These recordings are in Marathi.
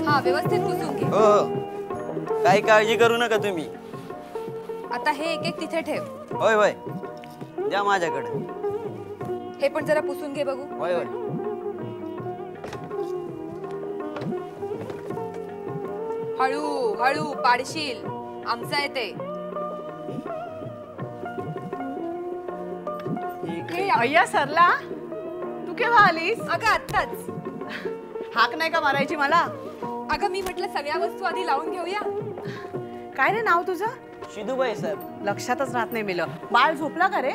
हा व्यवस्थित पुसून घे। हो हो, काही काळजी करू नका तुम्ही। आता हे एक एक तिथे ठेव। होय होय, द्या माझ्याकडे। हे पण जरा पुसून घे बघू। होय होय। हळू हळू पाडशील, आमचा आहे ते। अय्या सरला, तू केव्हा आलीस? अगं आत्ताच। हाक नाही का मारायची मला? अगं मी म्हटलं सगळ्या वस्तू आधी लावून घेऊया। काय रे नाव तुझं? शिदूबाई सर। लक्षातच राहत नाही मिलं। बाळ झोपला का रे?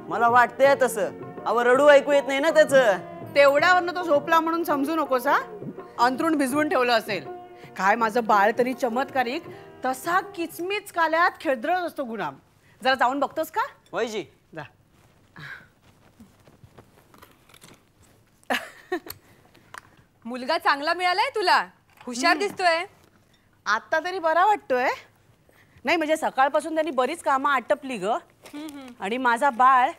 मला वाटतंय तसं, अव रडू ऐकू येत नाही ना त्याचं। तेवढ्यावरनं तो झोपला म्हणून समजू नकोस हा। अंथरूण भिजवून ठेवलं असेल। काय माझं बाळ तरी चमत्कारिक, तसा किचमिच काल्यात खेळत असतो गुलाम। जरा जाऊन बघतोस का? होय जी। जा। मुलगा चांगला मिळालाय तुला, हुशार दिसतोय। आता तरी बरा वाटतोय। नाही म्हणजे सकाळपासून त्यांनी बरीच कामं आटपली ग। आणि माझा बाळ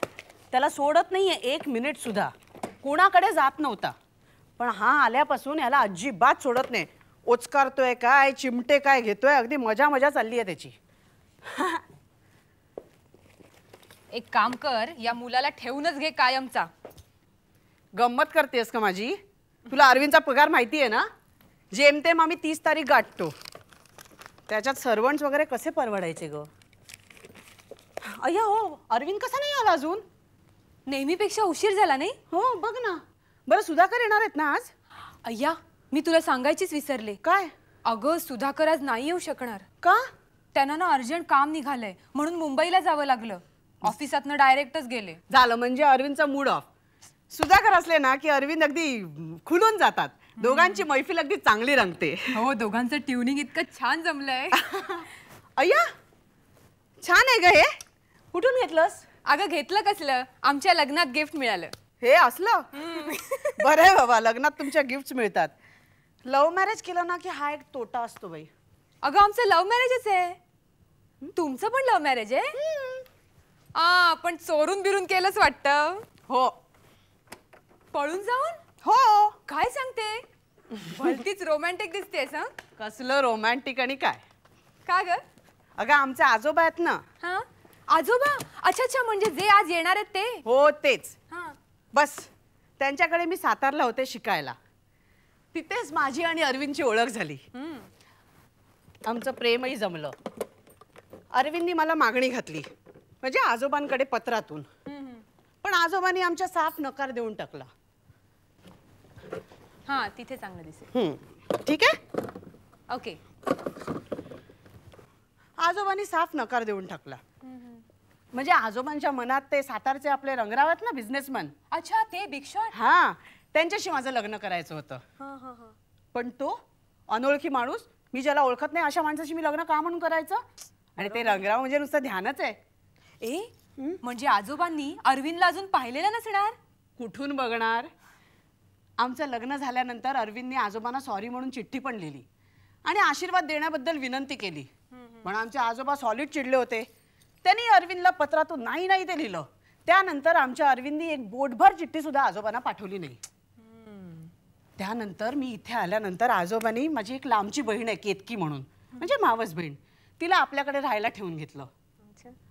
त्याला सोडत नाहीये एक मिनिट सुद्धा। कोणाकडे जात नव्हता, पण हा आल्यापासून याला अजिबात सोडत नाही। ओचकारतोय काय, चिमटे काय घेतोय, अगदी मजा मजा चालली आहे त्याची। एक काम कर, या मुलाला ठेवूनच घे कायमचा। गंमत करतेस का माझी? तुला अरविंदचा पगार माहिती आहे ना? जेमतेम आम्ही 30 तारीख गाठतो। त्याच्यात सर्वंट्स वगैरे कसे परवडायचे ग? अय्या हो, अरविंद कसा नाही आला अजून? नेहमीपेक्षा उशीर झाला नाही? हो बघ ना। बरं सुधाकर येणार आहेत ना आज? अय्या मी तुला सांगायचीच विसरले। काय? अगं सुधाकर आज नाही येऊ शकणार। का? त्यांना ना अर्जंट काम निघालंय म्हणून मुंबईला जावं लागलं। ऑफिसातनं डायरेक्टच गेले। झालं म्हणजे अरविंदचा मूड ऑफ। सुधाकर असले ना की अरविंद अगदी खुलून जातात। दोघांची मैफिल अगदी चांगली रंगते। हो, दोघांचं ट्युनिंग इतकं छान जमलंय। अय्या छान आहे ग हे। कुठून घेतलंस? अगं घेतलं कसलं, आमच्या लग्नात गिफ्ट मिळालं। हे असलं? बरं आहे बाबा, लग्नात तुमच्या गिफ्ट्स मिळतात। लव्ह मॅरेज केलं ना की हा एक तोटा असतो बाई। अगं आमचं लव्ह मॅरेजच आहे। तुमचं पण लव्ह मॅरेज आहे? पण चोरून बिरून केलंच वाटतं। हो। पळून जाऊन? हो। काय सांगते, भलतीच रोमॅन्टिक दिसतेस। हं कसलं रोमॅन्टिक आणि काय? का ग? अगं आमचे आजोबा आहेत ना। हा आजोबा? अच्छा अच्छा, म्हणजे जे आज येणार आहेत ते? हो तेच। हा बस त्यांच्याकडे मी सातारला होते शिकायला। तिथेच माझी आणि अरविंदची ओळख झाली। आमचं प्रेमही जमलं। अरविंदनी मला मागणी घातली, म्हणजे आजोबांकडे पत्रातून। पण आजोबांनी आमच्या साफ नकार देऊन टाकला। हा तिथे चांगलं दिसेल। ठीक आहे। ओके। आजोबांनी साफ नकार देऊन टाकला। म्हणजे आजोबांच्या मनात ते सातारचे आपले रंगराव आहेत ना, बिझनेसमॅन। अच्छा, ते बिग शॉट। हा, त्यांच्याशी माझं लग्न करायचं होतं। पण तो अनोळखी माणूस, मी ज्याला ओळखत नाही अशा माणसाशी मी लग्न का म्हणून करायचं? आणि ते रंगराव म्हणजे नुसतं ध्यानच आहे। म्हणजे आजोबांनी अरविंदला अजून पाहिलेलं नसणार? कुठून बघणार? आमचं लग्न झाल्यानंतर अरविंदने आजोबांना सॉरी म्हणून चिठ्ठी पण लिहिली आणि आशीर्वाद देण्याबद्दल विनंती केली। पण आमचे आजोबा सॉलिड चिडले होते। त्यांनी अरविंदला पत्रातून नाही नाही ते लिहिलं। त्यानंतर आमच्या अरविंदनी एक बोटभर चिठ्ठी सुद्धा आजोबांना पाठवली नाही। त्यानंतर मी इथे आल्यानंतर आजोबांनी, माझी एक लांबची बहीण आहे केतकी म्हणून, म्हणजे मावस बहीण, तिला आपल्याकडे राहायला ठेवून घेतलं।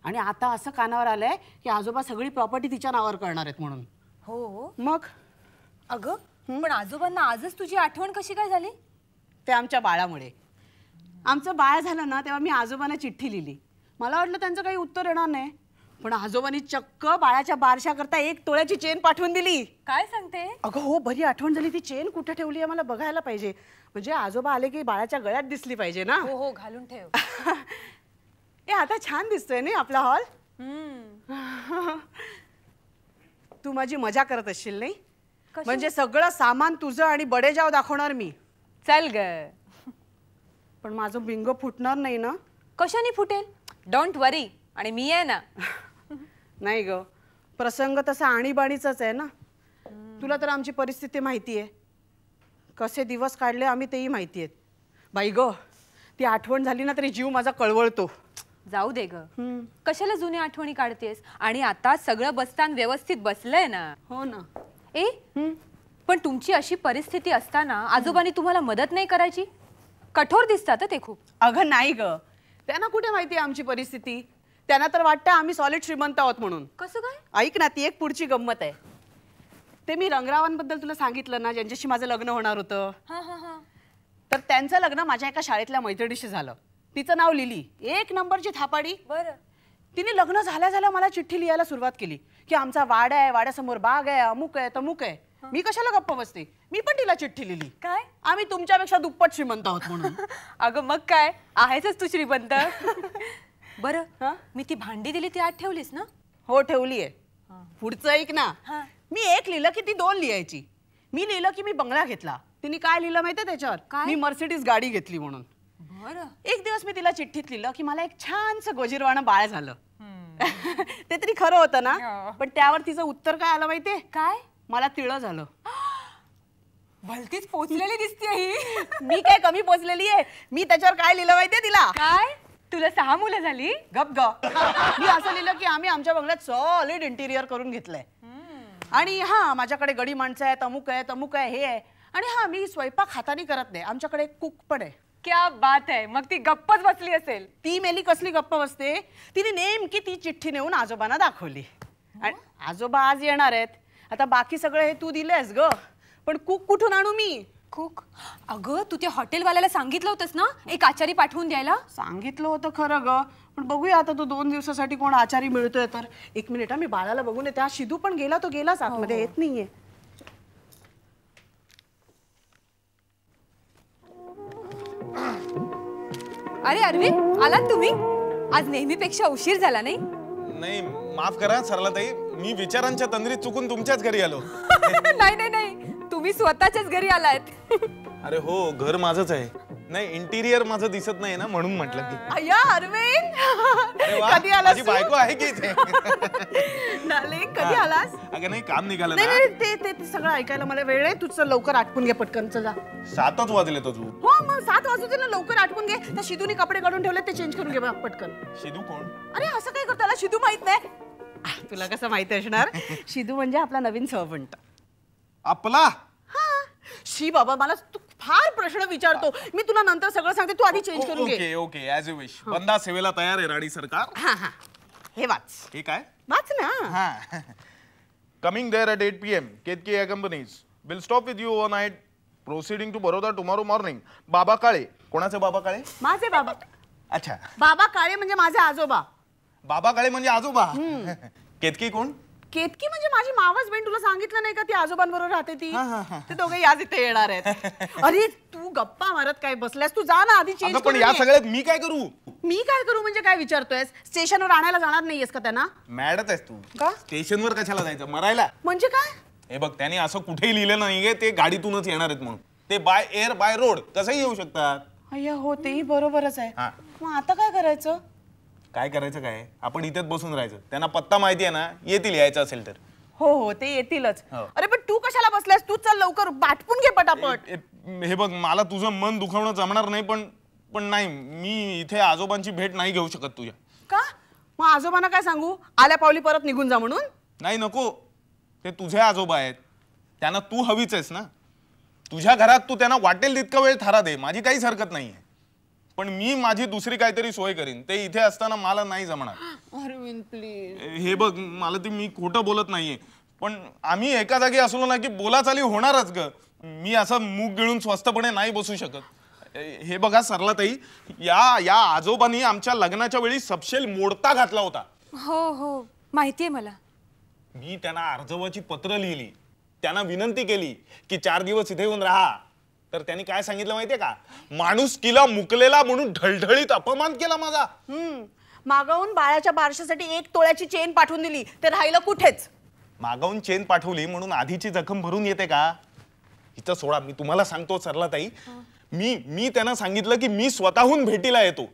आणि आता असं कानावर आलंय की आजोबा सगळी प्रॉपर्टी तिच्या नावावर करणार आहेत म्हणून। हो मग अगं पण आजोबांना आजच तुझी आठवण कशी काय झाली? ते आमच्या बाळामुळे। आमचं बाळ झालं ना तेव्हा मी आजोबांना चिठ्ठी लिहिली। मला वाटलं त्यांचं काही उत्तर येणार नाही, पण आजोबांनी चक्क बाळाच्या बारशाकरता 1 तोळ्याची चेन पाठवून दिली। काय सांगते? अगं हो, बरी आठवण झाली। ती चेन कुठे ठेवली आहे मला बघायला पाहिजे, म्हणजे आजोबा आले की बाळाच्या गळ्यात दिसली पाहिजे ना। हो हो, घालून ठेव। ए आता छान दिसतोय ना आपला हॉल। तू माझी मजा करत असशील नाही? म्हणजे सगळं सामान तुझं आणि बडेजाव दाखवणार मी। चल ग। पण माझं बिंगो फुटणार नाही ना? कशाने फुटेल? डोंट वरी, आणि मी आहे ना। नाही ग, प्रसंग तसा आणीबाणीचाच आहे ना। तुला तर आमची परिस्थिती माहिती आहे, कसे दिवस काढले आम्ही तेही माहिती आहेत। बाई ग, ती आठवण झाली ना तरी जीव माझा कळवळतो। जाऊ दे ग, कशाला जुन्या आठवणी काढतेस? आणि आता सगळं बसतान व्यवस्थित बसलंय ना। हो ना। ए पण तुमची अशी परिस्थिती असताना आजोबांनी तुम्हाला मदत नाही करायची? कठोर दिसतात ते खूप. अगं नाही ग, त्यांना कुठे माहिती आमची परिस्थिती. त्यांना तर वाटतं आम्ही सॉलिड श्रीमंत आहोत म्हणून. कसं काय? ऐक ना, ती एक पुढची गंमत आहे. ते मी रंगरावांबद्दल तुला सांगितलं ना, ज्यांच्याशी माझं लग्न होणार होतं. हा हा हा. तर त्यांचं लग्न माझ्या एका शाळेतल्या मैत्रिणीशी झालं. तिचं नाव लिली, एक नंबरची थापाडी. बरं. तिने लग्न झाल्या झाल्या मला चिठ्ठी लिहायला सुरुवात केली की आमचा वाडा आहे, वाड्यासमोर बाग आहे, अमुक आहे तमुक आहे. मी कशाला गप्प बसते, मी पण तिला चिठ्ठी लिहिली. काय? आम्ही तुमच्यापेक्षा दुप्पट श्रीमंत आहोत म्हणून. अगं मग काय, आहेसच तू श्रीमंत. बरं, हा? मी ती भांडी दिली ती आत ठेवलीस ना? हो ठेवलीये. पुढचं ऐक ना, हा. मी एक लिहिलं की ती दोन लिहायची. मी लिहिलं की मी बंगला घेतला. तिने काय लिहिलं माहितीये त्याच्यावर? काय? मी मर्सिडीज गाडी घेतली म्हणून. बरं. एक दिवस मी तिला चिठ्ठीत लिहिलं की मला एक छानसं गोजीरवाणं बाळ झालं. ते तरी खरं होतं ना, हो. पण त्यावर तिचं उत्तर काय आलं माहितीये? काय? मला तिळं झालं. भलतीच पोचलेली दिसते ही. मी काय कमी पोचलेली आहे? मी त्याच्यावर काय लिहिलं माहितीये तिला? काय? तुला 6 मुलं झाली? गप ग. मी असं लिहिलं की आम्ही आमच्या बंगल्यात सॉलिड इंटिरियर करून घेतलंय. आणि हा, माझ्याकडे गडी माणसं आहेत, अमुक आहे तमुक आहे, हे आहे. आणि हा, मी स्वयंपाक हाताने करत नाही, आमच्याकडे एक कुक पण आहे. क्या बात आहे. मग ती गप्पच बसली असेल. ती मेली कसली गप्प बसते. तिने नेमकी ती चिठ्ठी नेऊन आजोबांना दाखवली. आणि आजोबा आज येणार आहेत. आता बाकी सगळं हे तू दिलंयस ग, पण कुक कुठून आणू मी? कुक? अगं तू त्या हॉटेलवाल्याला सांगितलं होतंस ना एक आचारी पाठवून द्यायला? सांगितलं होतं खरं ग, पण बघूया आता तो 2 दिवसासाठी कोण आचारी मिळतोय तर. एक मिनिट मी बाळाला बघून येते. हा शिदू पण गेला, तो गेलाच आतमध्ये, येत नाहीये. अरे अरविंद, आलात तुम्ही? आज नेहमीपेक्षा उशीर झाला नाही? नाही, माफ करा सरलाताई, मी विचारांच्या तंद्रीत चुकून तुमच्याच घरी आलो. नाही नाही नाही, तुम्ही स्वतःच्याच घरी आलात. अरे हो, घर माझंच आहे. नाही, इंटिरियर माझं दिसत नाही ना, म्हणून म्हटलं की. अय्या अरविंद, अरे वा, कधी आलास माझी तू? बायको आहे की इथे. नाले, कधी आलास? अगं नाही, काम निघालं नाही ना. नाही, ते सगळं ऐकायला मला वेळ आहे. तुझं लवकर आटपून घे पटकन, चला. 7च वाजले तो तू. हो मग 7 वाजू दे ना, लवकर आटपून घे. त्या शिदूनी कपडे काढून ठेवले, ते चेंज करून घे बघ पटकन. शिदू कोण? अरे असं काय करतो, त्याला शिदू माहित नाही? तुला कसं माहिती असणार? शिदू म्हणजे आपला नवीन सर्वंट. आपला? शी बाबा, मला तू फार प्रश्न विचारतो. मी तुला नंतर सगळं सांगते, तू आधी चेंज करून घे. Okay okay, as you wish. बंदा सेवेला तयार आहे राणी सरकार. हा हा, हे वाच. हे काय? वाच ना. हा. Coming there at 8 p.m. Ketki Air Companies will stop with you overnight. Proceeding to Baroda tomorrow morning. बाबा काळे. कोणाचे बाबा काळे? माझे बाबा. अच्छा. बाबा काळे म्हणजे माझे आजोबा. बाबा काळे म्हणजे आजोबा. केतकी कोण? केतकी म्हणजे माझी मावस बहीण. तुला सांगितलं नाही का, ती आजोबांबरोबर राहते ती. ते दोघे आज इथे येणार आहेत. अरे तू गप्पा मारत काय बसल्यास? तू जा ना आधी चेंज अगं पण करून या ये. सगळ्यात मी काय करू? मी काय करू म्हणजे काय विचारतोयस? स्टेशनवर आणायला जाणार नाहीयेस का त्यांना? मॅडच आहेस तू. का? स्टेशनवर कशाला जायचं? मरायला? म्हणजे काय? हे बघ, त्याने असं कुठेही लिहिलं नाहीये ते गाडीतूनच येणार आहेत म्हणून. ते बाय एअर बाय रोड कसंही येऊ शकतात. अय्या हो, तेही बरोबरच आहे. हा. मग आता काय करायचं? काय करायचं काय? आपण इथेच बसून राहायचं. त्यांना पत्ता माहिती आहे ना, येतील यायचं असेल तर. हो हो, ते येतीलच. हो. अरे पण तू कशाला बसलास? तू चल लवकर, बाटपून घे पटापट. हे बघ, मला तुझं मन दुखावणं जमणार नाही, पण नाही, मी इथे आजोबांची भेट नाही घेऊ शकत तुझ्या. का? मग आजोबांना काय सांगू? आल्या पावली परत निघून जा म्हणून? नाही, नको. ते तुझे आजोबा आहेत, त्यांना तू हवीच आहेस ना. तुझ्या घरात तू त्यांना वाटेल तितका वेळ थारा दे, माझी काहीच हरकत नाहीये. पण मी माझी दुसरी काहीतरी सोय करीन. ते इथे असताना मला नाही जमणार. अरविंद प्लीज. हे बघ, मला ते मी खोटं बोलत नाहीये, पण आम्ही एका जागी असलो ना की बोलाचाली होणारच ग. मी असं मूग गिळून स्वस्तपणे नाही बसू शकत. हे बघा सरलाताई, या आजोबांनी आमच्या लग्नाच्या वेळी सपशेल मोडता घातला होता. हो हो, माहितीये मला. मी त्यांना अर्जवाची पत्र लिहिली, त्यांना विनंती केली की 4 दिवस इथे येऊन राहा. तर त्यांनी काय सांगितलं माहितीये का? माणुसकीला मुकलेला म्हणून ढळढळीत अपमान केला माझा. मागावून बाळाच्या बारशासाठी 1 तोळ्याची चेन पाठवून दिली, ते राहिलं कुठेच. मागावून चेन पाठवली म्हणून आधीची जखम भरून येते का? हिचं सोडा, मी तुम्हाला सांगतो सरलाताई, मी त्यांना सांगितलं की मी स्वतःहून भेटीला येतो.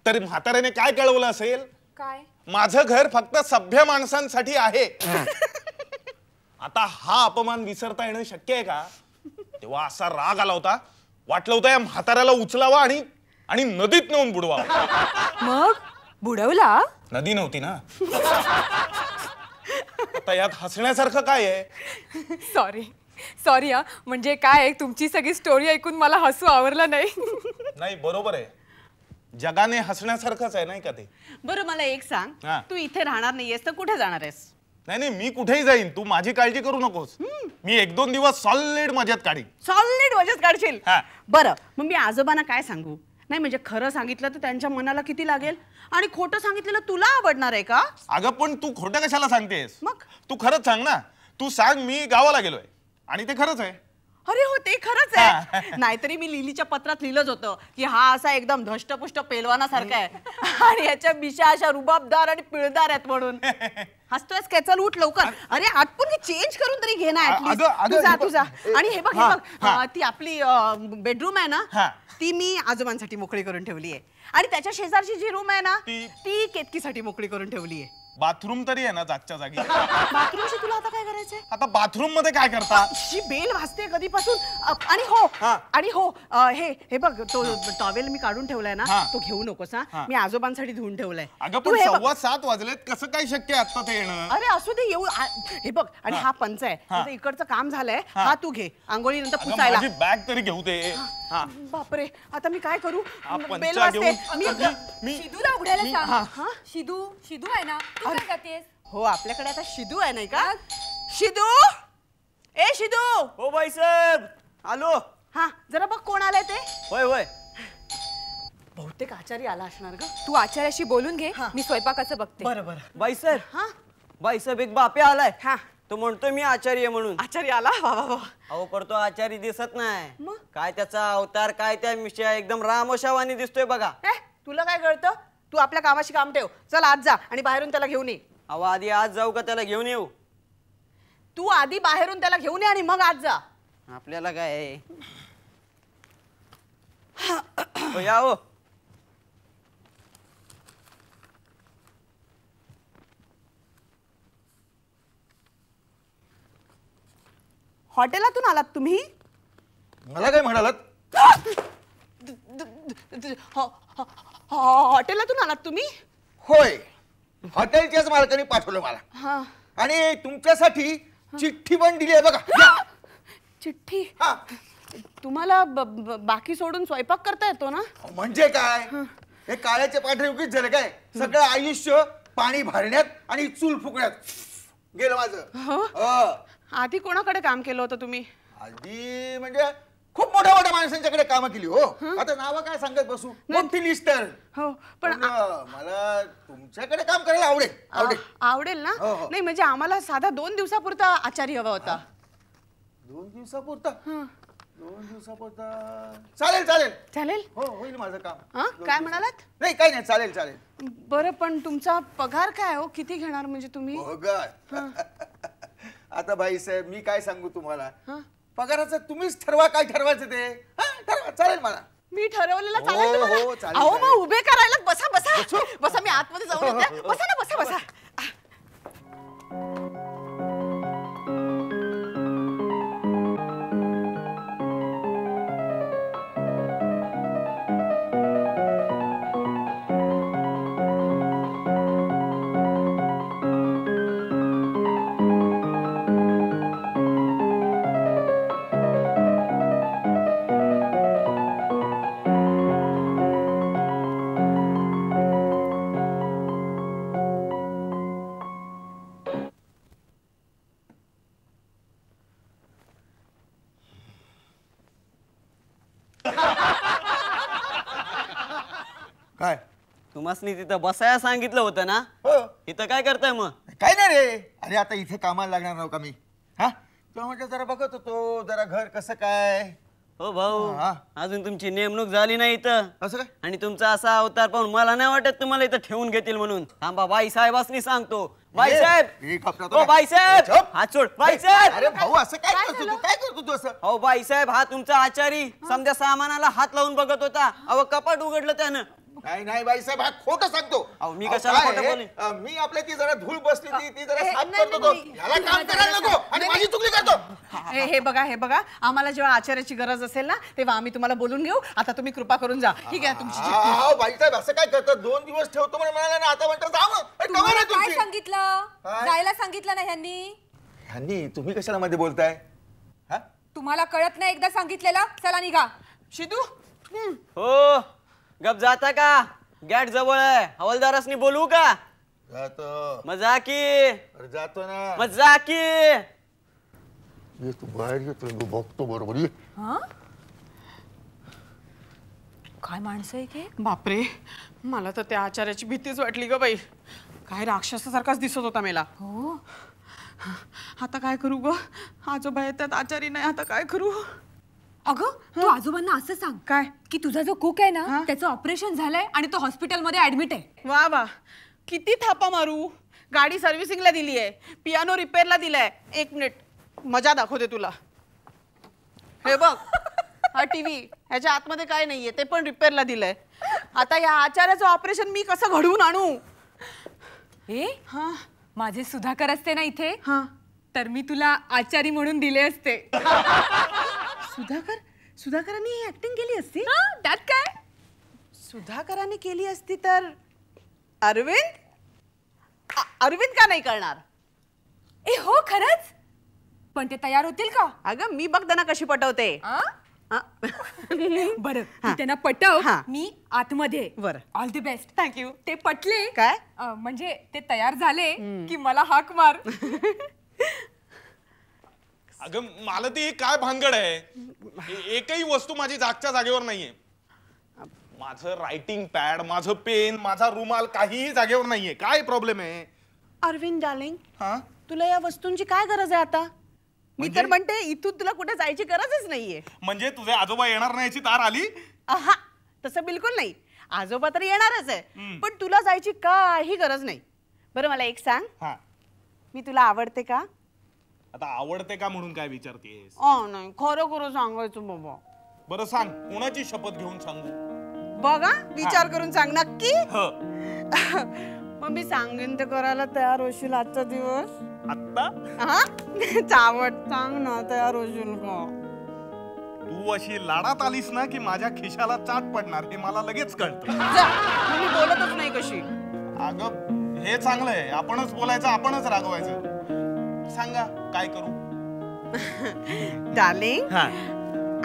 तर म्हाताऱ्याने काय कळवलं असेल? काय? माझं घर फक्त सभ्य माणसांसाठी आहे. आता हा अपमान विसरता येणं शक्य आहे का? तेव्हा असा राग आला होता, वाटलं होतं या म्हाताऱ्याला उचलावा आणि नदीत नेऊन बुडवावा. मग बुडवला? नदी नव्हती ना. आता यात हसण्यासारखं काय आहे? सॉरी. सॉरी हा, म्हणजे काय आहे, तुमची सगळी स्टोरी ऐकून मला हसू आवरलं नाही. नाही बरोबर आहे, जगाने हसण्यासारखंच आहे नाही का ते. बरं मला एक सांग, हा. तू इथे राहणार नाहीयेस तर कुठे जाणार आहेस? नाही नाही, मी कुठेही जाईन, तू माझी काळजी करू नकोस. मी 1-2 दिवस सॉलिड मजेत काढीन. सॉलिड वजन काढशील? हा. बरं मग मी आजोबांना काय सांगू? नाही म्हणजे खरं सांगितलं तर त्यांच्या मनाला किती लागेल, आणि खोटं सांगितलेलं तुला आवडणार आहे का? अगं पण तू खोटं कशाला सांगतेस? मग? तू खरंच सांग ना. तू सांग मी गावाला गेलोय, आणि ते खरंच आहे. अरे हो ते खरंच आहे. नाहीतरी मी लिलीच्या पत्रात लिहिलंच होतं की हा असा एकदम धष्टपुष्ट पेलवानासारखा आहे आणि याच्या मिशा अशा रुबाबदार आणि पिळदार आहेत म्हणून. हसतोयस काय? चल उठ लवकर. अरे आटपून चेंज करून तरी घे ना ऍटलीस्ट. अगं, तुझा आणि हे बघ हे हा, बघ ती आपली बेडरूम आहे ना, हा. ती मी आजोबांसाठी मोकळी करून ठेवली आहे, आणि त्याच्या शेजारची जी रूम आहे ना ती केतकीसाठी मोकळी करून ठेवली आहे. बाथरूम तरी आहे ना जागच्या जागी. बाथरूमशी तुला आता काय करायचंय? आता बाथरूम मध्ये काय करता? शी बेल वाजते कधीपासून. आणि हो हे बघ तो टॉवेल मी काढून ठेवलाय ना, हा. तो घेऊ नकोस हा. हा. मी आजोबांसाठी धुवून ठेवलाय. अगं तू पण हे बघ. 7:15 वाजलेत, कसं काय शक्य आहे आता ते येणं? अरे असू दे येऊ हे बघ. आणि हा पंच आहे, त्याचं इकडचं काम झालंय, हा तू घे आंघोळी नंतर अगं, पुसायला. माझी बॅग तरी घेऊ दे. हा. बापरे आता मी काय करू? हा, पंचा बेल वाजते. घेऊन मी शिदूला उघडायला हा. सांग. शिदू आहे ना, तू काय जातेस? हो आपल्याकडे आता शिदू आहे नाही का? शिदू, ए शिदू. हो बाईसाहेब आलो. हा जरा बघ कोण आलंय ते. होय होय. बहुतेक आचारी आला असणार ग. तू आचार्याशी बोलून घे, मी स्वयंपाकाचं बघते. बरं बरं. बाईसाहेब हा बाईसाहेब एक बाप्या आलाय. हा तो म्हणतोय मी आचार्य आहे म्हणून. आचारी आला? वा वा वा. अहो परतो आचार्य दिसत नाही. मग? काय त्याचा अवतार, काय त्या मिशा एकदम रामोशावानी दिसतोय बघा. तुला काय कळतं? तू आपल्या कामाशी काम ठेव. चल आज जा आणि बाहेरून त्याला घेऊन ये. अहो आधी आज जाऊ का त्याला घेऊन येऊ? तू आधी बाहेरून त्याला घेऊन ये आणि मग आज जा. आपल्याला काय आहे? हो, या हो. हॉटेलातून आलात तुम्ही? मला काय म्हणालात? हॉटेलातून आलात तुम्ही? होय, हॉटेलच्याच मालकाने पाठवलं मला, हा. आणि तुमच्यासाठी चिठ्ठी पण दिली आहे बघा. या. चिठ्ठी? हा. तुम्हाला बाकी सोडून स्वयंपाक करता येतो ना? म्हणजे काय, हे काळ्याचे पांढरे उगीच झालं काय? सगळं आयुष्य पाणी भरण्यात आणि चूल फुकण्यात गेलं माझं. हो? आधी कोणाकडे काम केलं होतं तुम्ही? आधी म्हणजे खूप मोठ्या मोठ्या माणसांच्याकडे कामं केली हो. आता नावं काय सांगत बसू, मोठी लिस्ट आहे. हो पण मला तुमच्याकडे काम करायला आवडेल. आवडेल ना? हो, हो. नाही म्हणजे आम्हाला साधा 2 दिवसापुरता आचारी हवा होता. 2 दिवसापुरता? 2 दिवसापुरता चालेल चालेल. चालेल? हो होईल माझं काम. हा काय म्हणालात? नाही काही नाही, चालेल चालेल. बरं पण तुमचा पगार काय हो? किती घेणार म्हणजे तुम्ही? आता बाईसाहेब मी काय सांगू तुम्हाला, पगाराचं तुम्हीच ठरवा, काय ठरवायचं ते. हा, ठरवा, चालेल मला. मी ठरवलेलं हो, चालेल तुम्हाला? हो, चालेल, अहो चालेल. मग उभे करायला बसा बसा बसा. मी आतमध्ये जाऊन येते. बसा ना, बसा बसा. काय तुम्हासनी तिथं बसायला सांगितलं होतं ना, हो इथं काय करताय मग? काय नाही रे. अरे आता इथे कामाला लागणार नव्हता मी. हा तेव्हा म्हटलं जरा बघत होतो जरा घर कसं काय. हो भाऊ, हा. अजून तुमची नेमणूक झाली नाही इथं, असं काय? आणि तुमचा असा अवतार पाहून मला नाही वाटत तुम्हाला इथं ठेवून घेतील म्हणून. थांबा, बाई साहेबांनी सांगतो. बाई साहेब, एक हप्ता हो बाई साहेब, चुप. हात सोड. बाई साहेब, अरे भाऊ असं काय करतो तू, काय करतो तू असं? हो बाई साहेब, हा तुमचा आचारी समजा सामानाला हात लावून बघत होता. अहो कपाट उघडलं त्यानं. नाही नाही बाईसाहेब, हा खोटं सांगतो. अहो, मी अहो, कशाला काय खोटं आहे, बोलेन? मी आपल्या ती जरा धूळ बसली ती जरा साफ नाही, करतो तो. नाही, ह्याला काम करायला नको आणि माझी चुकली करतो. हे बघा आम्हाला जेव्हा आचार्याची गरज असेल ना तेव्हा आम्ही तुम्हाला बोलून घेऊ. आता तुम्ही कृपा करून जा. ठीक आहे तुमची चिठ्ठी. अहो बाईसाहेब असं काय करतात, 2 दिवस ठेवतो म्हणून म्हणाला ना, आता म्हणतात जा मग. अरे, कमाल तुम्हाला आहे काय तुमची. सांगितलं? काय? जायला सांगितलं ना ह्यांनी? ह्यांनी तुम्ही कशाला मध्ये बोलताय? हा तुम्हाला कळत नाही एकदा सांगितलेलं? चला निघा. शिदू हो गप जाता का? गॅट जवळ आहे, हवालदारासनी बोलवू का? जातो मग जा की. अरे जातो ना. मग जा की. ये तू बाहेर येतो मी बघतो बरोबर ये. काय माणसं आहे की? बापरे, मला तर त्या आचार्याची भीतीच वाटली ग बाई. काय राक्षसासारखाच दिसत होता मला. हो. आता काय करू ग? आजोबा येतात, आचारी नाही, आता काय करू? अगं तू आजोबांना असं सांग काय? की तुझा जो कुक आहे ना हा? त्याचं ऑपरेशन झालंय आणि तो हॉस्पिटलमध्ये ऍडमिट आहे. वा वा, किती थापा मारू. गाडी सर्व्हिसिंगला दिली आहे, पियानो रिपेअरला दिलाय. 1 मिनिट मजा दाखवते तुला. हे बघ, हा टीव्ही, ह्याच्या आतमध्ये काय नाहीये, ते पण रिपेअरला दिलंय. आता या आचार्याचं ऑपरेशन मी कसं घडवून आणू? ए हा माझे सुधाकर असते ना इथे हा. तर मी तुला आचारी म्हणून दिले असते. सुधाकरांनी ही ऍक्टिंग केली असती? हा, त्यात काय? सुधाकरांनी केली असती तर अरविंद का नाही करणार? ए हो खरंच. पण ते तयार होतील का? अगं मी बघ त्यांना कशी पटवते. आ? आ? बरं हा. तू त्यांना पटव. हा. मी आतमध्ये. बरं. All the best. थँक्यू. ते पटले काय? म्हणजे ते तयार झाले की मला हाक मार. अगं मला ती काय भानगड आहे? एकही वस्तू माझी जागच्या जागेवर नाहीये. माझं रायटिंग पॅड, माझं पेन, माझा रुमाल काहीही जागेवर नाहीये. काय प्रॉब्लेम आहे? अरविंद डार्लिंग, हा तुला या वस्तूंची काय गरज आहे आता? मी म्हणजे? तर म्हणते इथून तुला कुठे जायची गरजच नाहीये. म्हणजे तुझे आजोबा येणार नाही याची तार आली? आहा, तसं बिलकुल नाही. आजोबा तर येणारच आहे, पण तुला जायची काही गरज नाही. बरं मला एक सांग, हा. मी तुला आवडते का? आता आवडते का म्हणून काय विचारतेस? नाही, खरं खरं सांगायचं बाबा. बरं सांग, कोणाची शपथ घेऊन सांगू? बघा, विचार करून सांग नक्की. ह. मग मी सांगेन ते करायला तयार होशील आजचा दिवस? आत्ता हा चावट सांग ना, तयार होशील का? तू अशी लाडात आलीस ना की माझ्या खिशाला चाट पडणार हे मला लगेच कळतं. जा, मी बोलतच नाही कशी. अगं हे चांगलंय, आपणच बोलायचं, आपणच रागवायचं. सांगा काय करू? डार्लिंग, हा.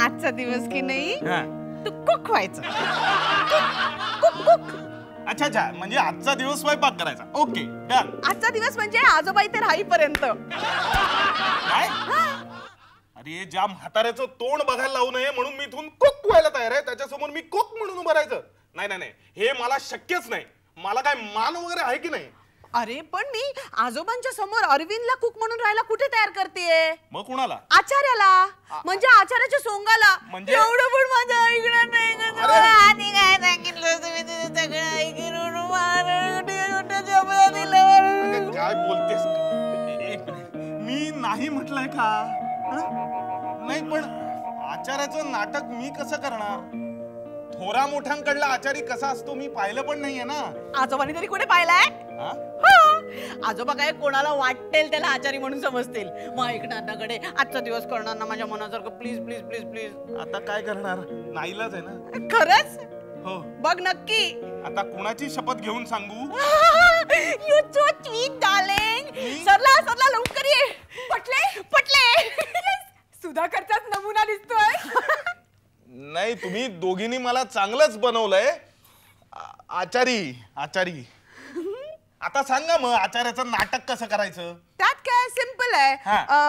आजचा दिवस की नाही हा. तू कुक व्हायचं. अच्छा अच्छा, म्हणजे आजचा दिवस स्वयंपाक करायचा. Okay done. आजचा दिवस म्हणजे आजोबा इथे राहीपर्यंत. काय? अरे ज्या म्हाताऱ्याचं तोंड बघायला लावू नये म्हणून मी इथून कुक व्हायला तयार आहे, त्याच्यासमोर मी कुक म्हणून उभं राहायचं? नाही नाही नाही, हे मला शक्यच नाही. मला काय मान वगैरे आहे की नाही? अरे पण मी आजोबांच्या समोर अरविंदला कुक म्हणून राहायला कुठे तयार करतेय? मग कुणाला? आचार्याला, म्हणजे आचार्याच्या सोंगाला. म्हणजे? एवढं पण माझं ऐकणार नाही का तुम्हाला? आणि काय सांगितलं तुम्ही तुझं सगळं ऐकून मला कुठे जमलं दिलं. अगं, काय बोलतेस? एक मिनिट. मी नाही म्हटलंय का? हं? नाही पण आचार्याचं नाटक मी कसं करणार? थोरा मोठ्यांकडला आचारी कसा असतो मी पाहिलं पण नाहीये ना. आजोबांनी तरी कुठे पाहिलाय? हा? हो. आजोबा काय कोणाला वाटेल त्याला आचारी म्हणून समजतील. मग ऐकणार ना कडे, आजचा दिवस करणार ना माझ्या मनासारखं, प्लीज प्लीज प्लीज प्लीज. आता काय करणार? नाईलाज आहे ना. खरंच? हो. बघ नक्की. आता कोणाची शपथ घेऊन सांगू? You so sweet, darling. सरला सरला लवकर ये. पटले. सुधाकरचाच नमुना दिसतोय. नाही, तुम्ही दोघींनी मला चांगलंच बनवलंय. आचारी आता सांगा मग आचार्याचं नाटक कसं करायचं? त्यात काय सिंपल आहे. हा.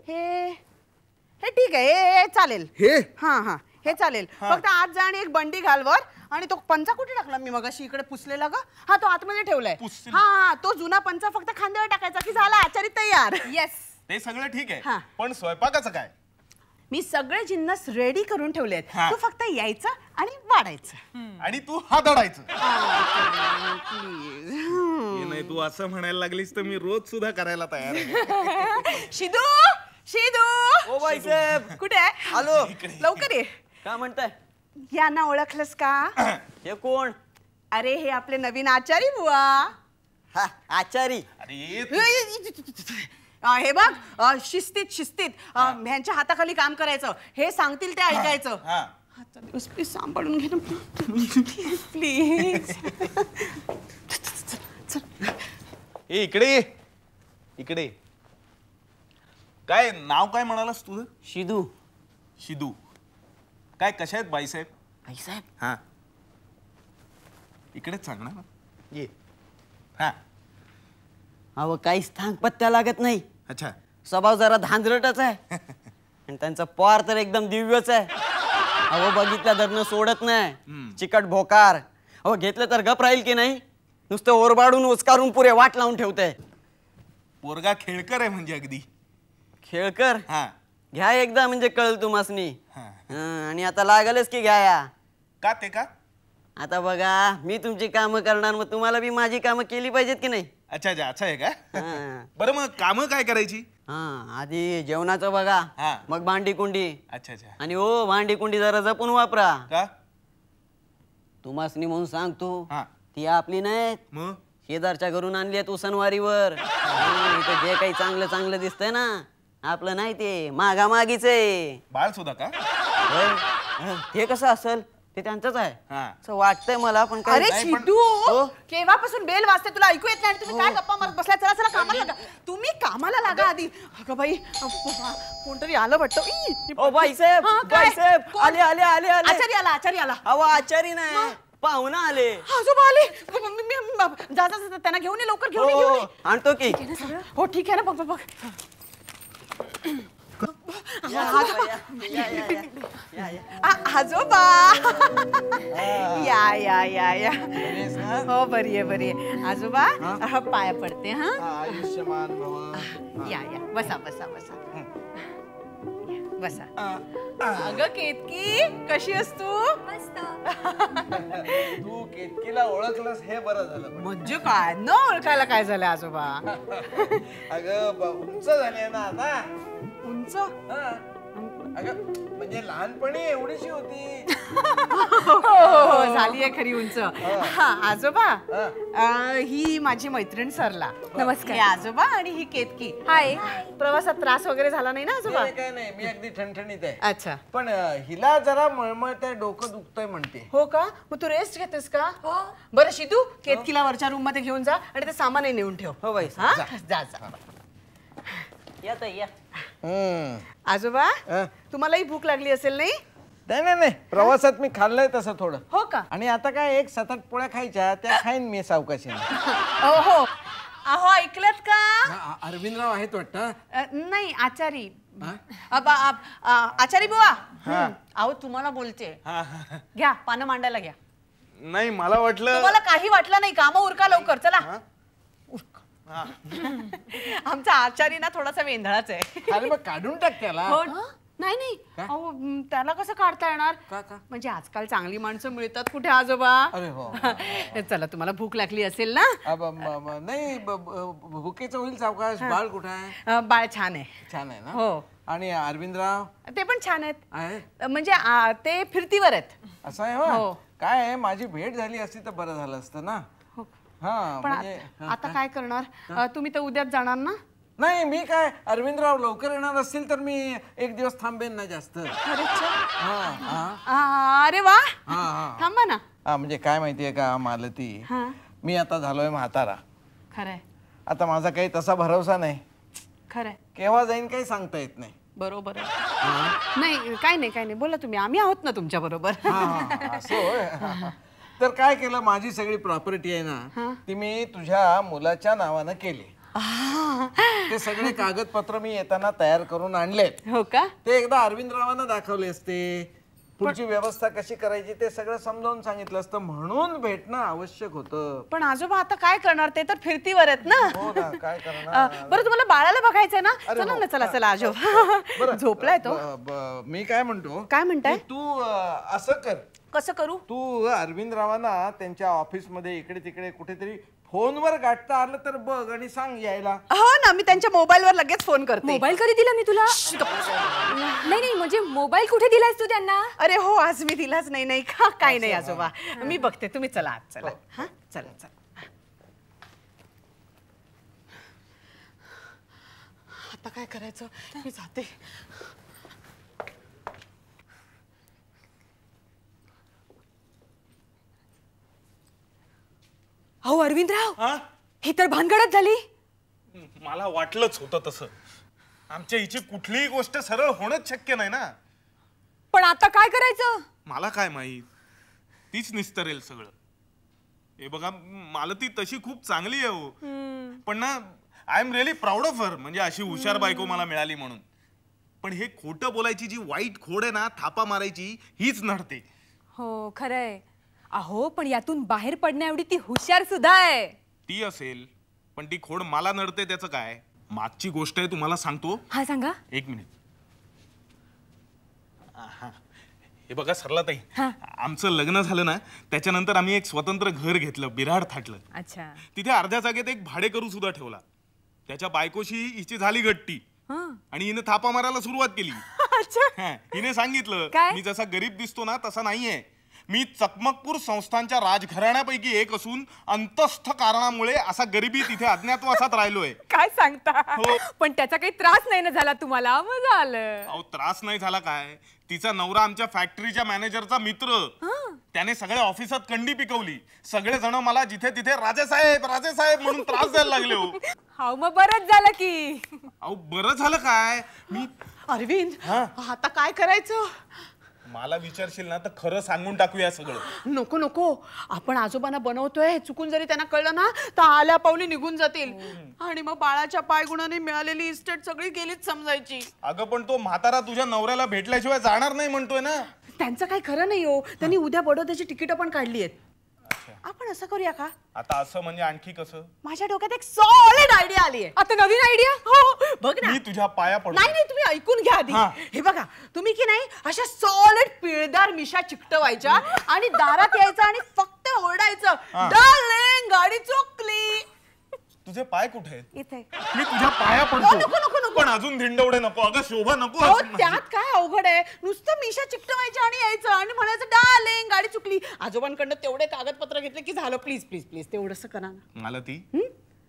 हे ठीक आहे, हे चालेल. हे हा हे चालेल. फक्त आज जा आणि एक बंडी घाल वर. आणि तो पंचा कुठे टाकला मी मगाशी इकडे पुसलेला ग? हा तो आतमध्ये ठेवलाय. हा तो जुना पंचा फक्त खांद्यावर टाकायचा की झाला आचारी तयार. येस. ते सगळं ठीक हा. आहे, पण स्वयंपाकाचं काय? मी सगळे जिन्नस रेडी करून ठेवलेत. हा. तू फक्त यायचं आणि वाढायचं. आणि तू हादडायचं. प्लीज. हे नाही, तू असं म्हणायला लागलीस तर मी रोज सुद्धा करायला तयार आहे. शिदू ओ बाईसाहेब, कुठे आहे? आलो. लवकर ये. काय म्हणताय? यांना ओळखलंस का? हे कोण? अरे हे आपले नवीन आचारी बुवा. हा, आचारी. अरे हे बघ, शिस्तीत ह्यांच्या हाताखाली काम करायचं. हे सांगतील ते ऐकायचं. हा. आजचा दिवस प्लीज सांभाळून घे ना प्लीज. ए इकडे ये. इकडे. काय नाव काय म्हणालास तुझं? शिदू. शिदू. काय कशा आहेत बाईसाहेब? बाईसाहेब हा इकडेच सांग ना. ये. हा अहो काहीच थांग पत्त्या लागत नाही. अच्छा. स्वभाव जरा धांदरटच आहे आणि त्यांचा पोर तर एकदम दिव्यच आहे. अहो बघितल्या धरणं सोडत नाही. चिकट भोकार. अहो घेतलं तर गप राहील की नाही, नुसतं ओरबाडून उचकारून पुरे वाट लावून ठेवते. पोरगा खेळकर आहे म्हणजे अगदी. खेळकर हा घ्या एकदा म्हणजे कळल तुम्हासनी. हा. आणि आता लागलच की घ्या या. का ते का? आता बघा मी तुमची कामं करणार, मग तुम्हाला बी माझी कामं केली पाहिजेत की नाही. अच्छा अच्छा अच्छा आहे का? हा. बरं मग कामं काय करायची? हा आधी जेवणाचं बघा, हा. मग भांडी कुंडी. अच्छा अच्छा. आणि ओ भांडी कुंडी जरा जपून वापरा. का? तुम्हासनी म्हणून सांगतो, हा. ती आपली नाहीत, मग शेजारच्या घरून आणली आहेत उसनवारीवर. इथं जे काही चांगलं चांगलं दिसतंय ना, आपलं नाही ते मागामागीच आहे. बाळ सुद्धा का? होय. ते कसं असेल, ते त्यांचंच आहे हा. असं वाटतंय मला. पण काय अरे नाही, शिदू हो. केव्हापासून बेल वाजते तुला ऐकू येत नाही आणि तुम्ही काय गप्पा मारत बसलाय. चला चला कामाला लागा. तुम्ही कामाला लागा आधी. अगं बाई कोणतरी आलं वाटतं. ओ बाईसाहेब, हा, काय? बाईसाहेब, कोण? आले आले आले आले. आचारी आला आचारी आला. अहो आचारी नाही, पाहुणा आले. आजोबा आले. जा जा जा, त्यांना घेऊन ये लवकर घेऊन ये, घेऊन ये. आणतो की. हो ठीक आहे ना. बघ बघ बघ. या, या, या, या, या. आजोबा या या या या. हो बरी आहे बरी आहे. आजोबा पाया पडते. हा आयुष्यमान भव. या या बसा बसा बसा बसा. अगं केतकी कशी आहेस तू? तू केतकीला ओळखलंस हे बरं झालं. म्हणजे काय न ओळखायला काय झालं आजोबा? अगं उंच झाली ना आता. उंच अगं म्हणजे लहानपणी एवढीशी होती. हो झाली आहे खरी उंच. हा, आजोबा ही माझी मैत्रीण सरला. नमस्कार. हे आजोबा आणि ही केतकी. हाय. प्रवासात त्रास वगैरे झाला नाही ना आजोबा? काय नाही, मी अगदी ठणठणीत आहे. अच्छा. पण हिला जरा मळमळतंय, डोकं दुखतंय म्हणते. हो का? मग तू रेस्ट घेतेस का? बरं शिदू केतकीला वरच्या रूम मध्ये घेऊन जा आणि ते सामानही नेऊन ठेव. हो बाई. हा? जा जा. या ताई, या. आजोबा तुम्हालाही भूक लागली असेल नाही? नाही प्रवासात मी खाल्लंय तसं थोडं. हो का? आणि आता काय एक 7-8 पोळ्या खायच्या, त्या खाईन मी सावकाशी. हो हो. अहो ऐकलत का? अरविंदराव आहेत वाटतं. नाही आचारी. आचारी बुवा. अहो तुम्हाला बोलते. घ्या पानं मांडायला घ्या. नाही मला वाटलं. तुम्हाला काही वाटलं नाही? काम उरका लवकर चला. आमचा आचारी ना थोडासा वेंधळाच आहे. अरे मग काढून टाक त्याला. हो. नाही नाही अहो त्याला कसं काढता येणार? का? म्हणजे आजकाल चांगली माणसं मिळतात कुठे आजोबा? अरे हो. चला तुम्हाला भूक लागली असेल ना? नाही भुकेचं होईल सावकाश. बाळ कुठं आहे? बाळ छान आहे. छान आहे ना? हो. आणि अरविंदराव ते पण छान आहेत. आहे? म्हणजे ते फिरतीवर आहेत. असं आहे. हो. हो काय आहे, माझी भेट झाली असती तर बरं झालं असतं ना. हा पण म्हणजे आता काय करणार? तुम्ही तर उद्याच जाणार ना? नाही मी काय, अरविंदराव लवकर येणार असतील तर मी एक दिवस थांबेन ना जास्त. अरे वा. हा थांबा ना. म्हणजे काय माहितीये का मालती, मी आता झालोय म्हातारा. खरंय आता माझा काही तसा भरोसा नाही. खरंय. केव्हा जाईन काही सांगता येत नाही. बरोबर आहे. नाही काय नाही बोला तुम्ही, आम्ही आहोत ना तुमच्या बरोबर. असं होय. तर काय केलं, माझी सगळी प्रॉपर्टी आहे ना ती मी तुझ्या मुलाच्या नावानं केली. ते सगळे कागदपत्र मी येताना तयार करून आणलेत. हो का? ते एकदा अरविंदरावांना दाखवले असते. पुढची व्यवस्था कशी करायची ते सगळं समजावून सांगितलं असतं, म्हणून भेटणं आवश्यक होतं. पण आजोबा आता काय करणार? ते तर फिरतीवर आहेत ना. हो ना, काय करणार. बरं तुम्हाला बाळाला बघायचंय ना? अरे चला हो. ना चला चला आजोबा. झोपलाय तो. मी काय म्हणतो, काय म्हणताय? की तू असं कर, कसं करू? तू अरविंदरावांना त्यांच्या ऑफिस मध्ये इकडे तिकडे कुठेतरी फोनवर गाठता आलं तर बघ आणि सांग यायला. हो ना, मी त्यांच्या मोबाईलवर लगेच फोन करते. मोबाईल कधी दिला मी तुला? नाही म्हणजे मोबाईल कुठे दिलायस तू त्यांना? अरे हो आज मी दिलाच नाही का? काय नाही आजोबा, मी बघते. तुम्ही चला आज चला. हा चला चला. आता काय करायचं? मी जाते. अहो अरविंदराव, ही तर भानगडच झाली. मला वाटलंच होतं तसं. आमच्या हिची कुठलीही गोष्ट सरळ होणंच शक्य नाही ना. पण आता काय करायचं? मला काय माहित, तीच निस्तरेल सगळं. हे बघा, मला ती तशी खूप चांगली आहे हो, पण ना I am really proud of her, म्हणजे अशी हुशार बायको मला मिळाली म्हणून. पण हे खोटं बोलायची जी वाईट खोड आहे ना, थापा मारायची, हीच नडते. हो खरंय. अहो पण यातून बाहेर पडण्या एवढी ती हुशार सुद्धा आहे. ती असेल, पण ती खोड मला नडते त्याचं काय? मागची गोष्ट आहे, तुम्हाला सांगतो. हा सांगा. एक मिनिट. हे बघा सरलाताई, आमचं लग्न झालं ना त्याच्यानंतर आम्ही एक स्वतंत्र घर घेतलं बिराड थाटलं. अच्छा. तिथे अर्ध्या जागेत एक भाडेकरू सुद्धा ठेवला. त्याच्या बायकोशी हिची झाली गट्टी आणि हिने थापा मारायला सुरुवात केली. हिने सांगितलं, काय? मी जसा गरीब दिसतो ना तसा नाहीये. मी चकमकपूर संस्थांच्या राजघराण्यापैकी एक असून अंतस्थ कारणामुळे असा गरिबी तिथे अज्ञातवासात राहिलोय. काय सांगता? हो. पण त्याचा काही त्रास नाही ना झाला तुम्हाला? मग झालं. अहो त्रास नाही झाला काय, तिचा नवरा आमच्या फॅक्टरीच्या मॅनेजरचा मित्र. त्याने सगळ्या ऑफिसात कंडी पिकवली. सगळे जण मला जिथे तिथे राजेसाहेब राजेसाहेब म्हणून त्रास द्यायला लागले हो. हो मग बरंच झालं की. अहो बरं झालं काय, मी अरविंद आता काय करायचं? मला विचारशील ना तर खरं सांगून टाकूया सगळं. नको नको, आपण आजोबांना बनवतोय, चुकून जरी त्यांना कळलं ना तर आल्या पावली निघून जातील आणि मग बाळाच्या पायगुणाने मिळालेली इस्टेट सगळी गेलीच समजायची. अगं पण तो म्हातारा तुझ्या नवऱ्याला भेटल्याशिवाय जाणार नाही म्हणतोय ना. त्यांचं काही खरं नाही हो. त्यांनी उद्या बडोद्याची तिकीट पण काढली आहेत. आपण असं करूया का? आता असं म्हणजे आणखी कसं? माझ्या डोक्यात एक सॉलिड आयडिया आली आहे. आता नवीन आयडिया? हो बघ ना. मी तुझ्या पाया पडतो. नाही नाही, तुम्ही ऐकून घ्या आधी. हे बघा, तुम्ही की नाही अशा सॉलिड पिळदार मिशा चिकटवायच्या आणि दारात यायचं आणि फक्त ओरडायचं, डार्लिंग गाडी चुकली. तुझे पाय कुठे आहेत? इथे. मी तुझ्या पाया नको, नको, पडतो. नको. पण अजून धिंडवडे नको. अगं शोभा नको. अहो, त्यात काय अवघड आहे? नुसतं मिशा चिकटवायच्या आणि यायचं आणि म्हणायचं डार्लिंग गाडी चुकली. आजोबांकडनं तेवढे कागदपत्र घेतले की झालं. प्लीज प्लीज प्लीज तेवढंच करा ना. मला ती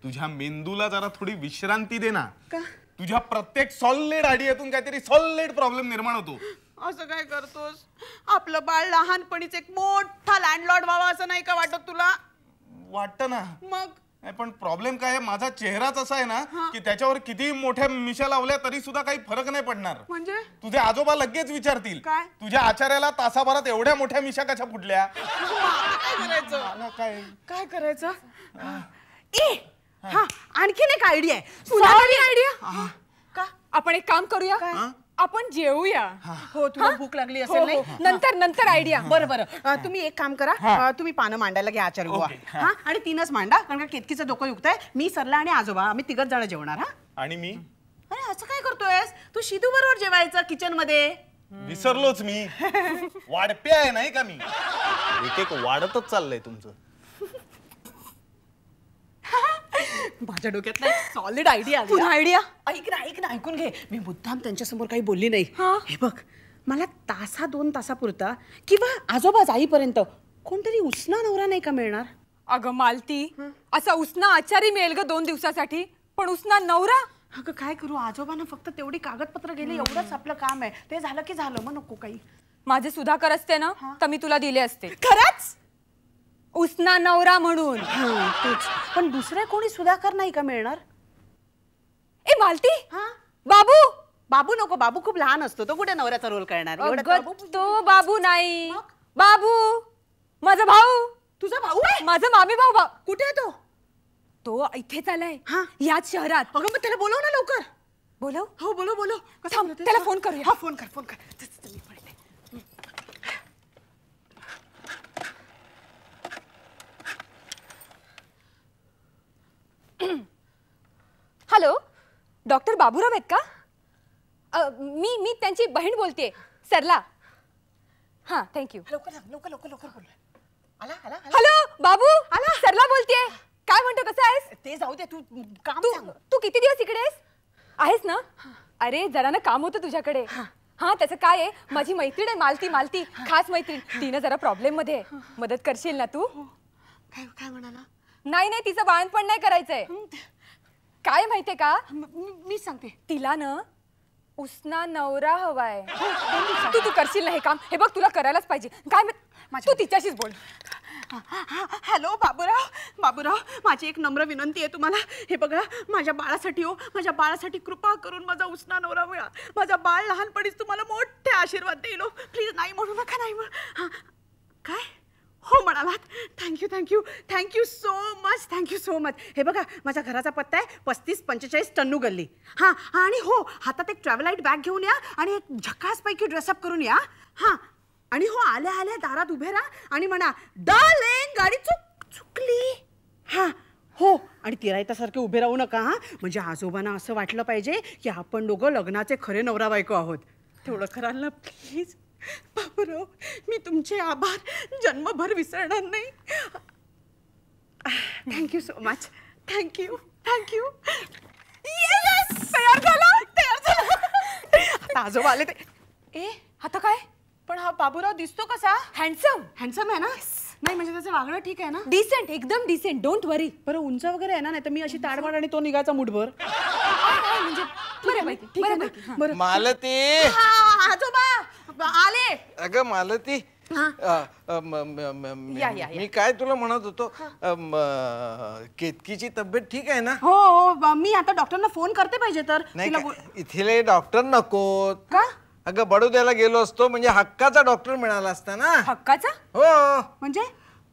तुझ्या मेंदूला जरा थोडी विश्रांती दे ना. का? तुझ्या प्रत्येक सॉलिड आयडियातून काहीतरी सॉलिड प्रॉब्लेम निर्माण होतो. असं काय करतोस? आपलं बाळ लहानपणीच एक मोठा लँडलॉर्ड व्हावा असं नाही का वाटत तुला? वाटतं ना. मग नाही, पण प्रॉब्लेम काय आहे, माझा चेहराच असा आहे ना की त्याच्यावर किती मोठ्या मिशा लावल्या तरी सुद्धा काही फरक नाही पडणार. म्हणजे तुझे आजोबा लगेच विचारतील, काय? तुझ्या आचार्याला तासाभरात एवढ्या मोठ्या मिशा कशा फुटल्या? काय करायचं? मला काय काय करायचं? ए हा, आणखीन एक आयडिया आहे. पुन्हा नवीन आयडिया? का? आपण एक काम करूया, आपण जेवूया. हो, तुला भूक लागली हो, असेल हो. नाही? नंतर नंतर आयडिया. बरं बरं, तुम्ही एक काम करा, तुम्ही पानं मांडायला घ्या आचार्य बुवा. हा, आणि तीनच मांडा, कारण का केतकीचं डोकं युक्त आहे. मी सरला आणि आजोबा आम्ही तिघच जण जेवणार. हा, आणि मी अरे असं काय करतोयस तू? शिदू बरोबर जेवायचं किचन मध्ये. विसरलोच मी. वाढपे आहे नाही का मी? एक एक वाढतच चाललंय तुमचं. माझ्या डोक्यातला एक सॉलिड आयडिया. पुन्हा आयडिया? ऐक ना ऐकून घे. मी मुद्दाम त्यांच्यासमोर काही बोलली नाही. हे बघ, मला तासा 2 तासापुरता किंवा आजोबा जाईपर्यंत कोणतरी उसना नवरा नाही का मिळणार? अगं मालती, असा उसना आचारी मिळेल ग 2 दिवसासाठी, पण उसना नवरा? अगं काय करू, आजोबांना फक्त तेवढी कागदपत्र गेली, एवढंच आपलं काम आहे. ते झालं की झालं, मग नको काही. माझे सुधाकर असते ना तर मी तुला दिले असते. खरंच? उसना नवरा म्हणून. तेच. पण दुसरे कोणी सुधाकर नाही का मिळणार? ए मालती, हा, बाबू. बाबू नको, बाबू खूप लहान असतो. तो कुठे नवऱ्याचा रोल करणार? एवढं अगं, तो बाबू नाही, बाबू माझा भाऊ. तुझा भाऊ आहे? माझा मामी भाऊ. कुठे आहे तो? तो इथेच आलाय, हा. याच शहरात. अगं मग त्याला बोलव ना लवकर. बोलव. हो बोलव. कसं थांब, बोलवतेस? त्याला फोन करूया. हा, फोन कर. चल, चल, मी पळते. हॅलो, डॉक्टर बाबूराव आहेत का? मी त्यांची बहीण बोलतेय, सरला. हा, थँक्यू. लवकर बोल. आला. हॅलो बाबू, सरला बोलतेय. काय म्हणतो, कसं आहेस? ते जाऊ दे, तू काम तू सांग. तू किती दिवस इकडे आहेस ना? अरे जरा ना काम होतं तुझ्याकडे. हा, त्याचं काय आहे, माझी मैत्रीण आहे मालती, खास मैत्रीण. तिनं जरा प्रॉब्लेम मध्ये आहे. मदत करशील ना तू? काय म्हणाला? नाही, तिचं बाळणपण नाही करायचंय. काय माहितीये का, मी सांगते. तिला ना उसना नवरा हवाय. तू करशील ना हे काम? हे बघ, तुला करायलाच पाहिजे. काय तू तिच्याशीच बोल. हॅलो बाबूराव, माझी एक नम्र विनंती आहे तुम्हाला. हे बघा, माझ्या बाळासाठी कृपा करून माझा उसना नवरा मिळा. माझा बाळ लहानपणीच तुम्हाला मोठे आशीर्वाद देईल. प्लीज नाही म्हणू नका, नाही म्हणू. काय हो म्हणालात? Thank you so much. हे बघा, माझ्या घराचा पत्ता आहे 3545 टन्नू गल्ली. हां, आणि हो, हातात एक ट्रॅव्हलाइट बॅग घेऊन या आणि एक झकासपैकी ड्रेसअप करून या. हां, आणि हो, आल्या आल्या दारात उभे राहा आणि म्हणा, डार्लिंग गाडी चुकली. हां हो, आणि तिरायतासारखे उभे राहू नका. हां, म्हणजे आजोबांना असं वाटलं पाहिजे की आपण दोघं लग्नाचे खरे नवरा बायको आहोत. तेवढं कराल ना प्लीज? बाबूराव, मी तुमचे आभार जन्मभर विसरणार नाही. Thank you so much. थँक्यू. तयार झाला. आता आजोबा आले ते. आता काय? पण हा बाबूराव दिसतो कसा? हँडसम आहे ना? नाही म्हणजे त्याचं वागणं ठीक आहे ना? डिसेंट, एकदम डिसेंट. डोंट वरी. बरं उंच वगैरे आहे ना? नाही तर मी अशी ताडवाड आणि तो निघायचा मुठभर. म्हणजे बरं. मालती, आजोबा आले. अगं मालती, मी काय तुला म्हणत होतो, केतकीची तब्येत ठीक आहे ना? हो, मी आता डॉक्टरना फोन करते पाहिजे तर. नाही, इथले डॉक्टर नको का? अगं बडोद्याला गेलो असतो म्हणजे हक्काचा डॉक्टर मिळाला असता ना. हक्काचा? हो,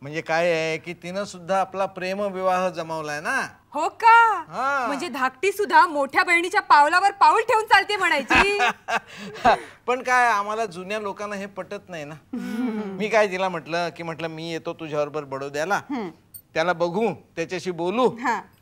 म्हणजे काय आहे की तिनं सुद्धा आपला प्रेमविवाह जमावलाय ना. हो का? हा. म्हणजे धाकटी सुद्धा मोठ्या बहिणीच्या पावलावर पाऊल ठेवून चालते म्हणायची. पण काय, आम्हाला जुन्या लोकांना हे पटत नाही ना. मी काय तिला म्हटलं मी येतो तुझ्याबरोबर बडोद्याला, त्याला बघू, त्याच्याशी बोलू,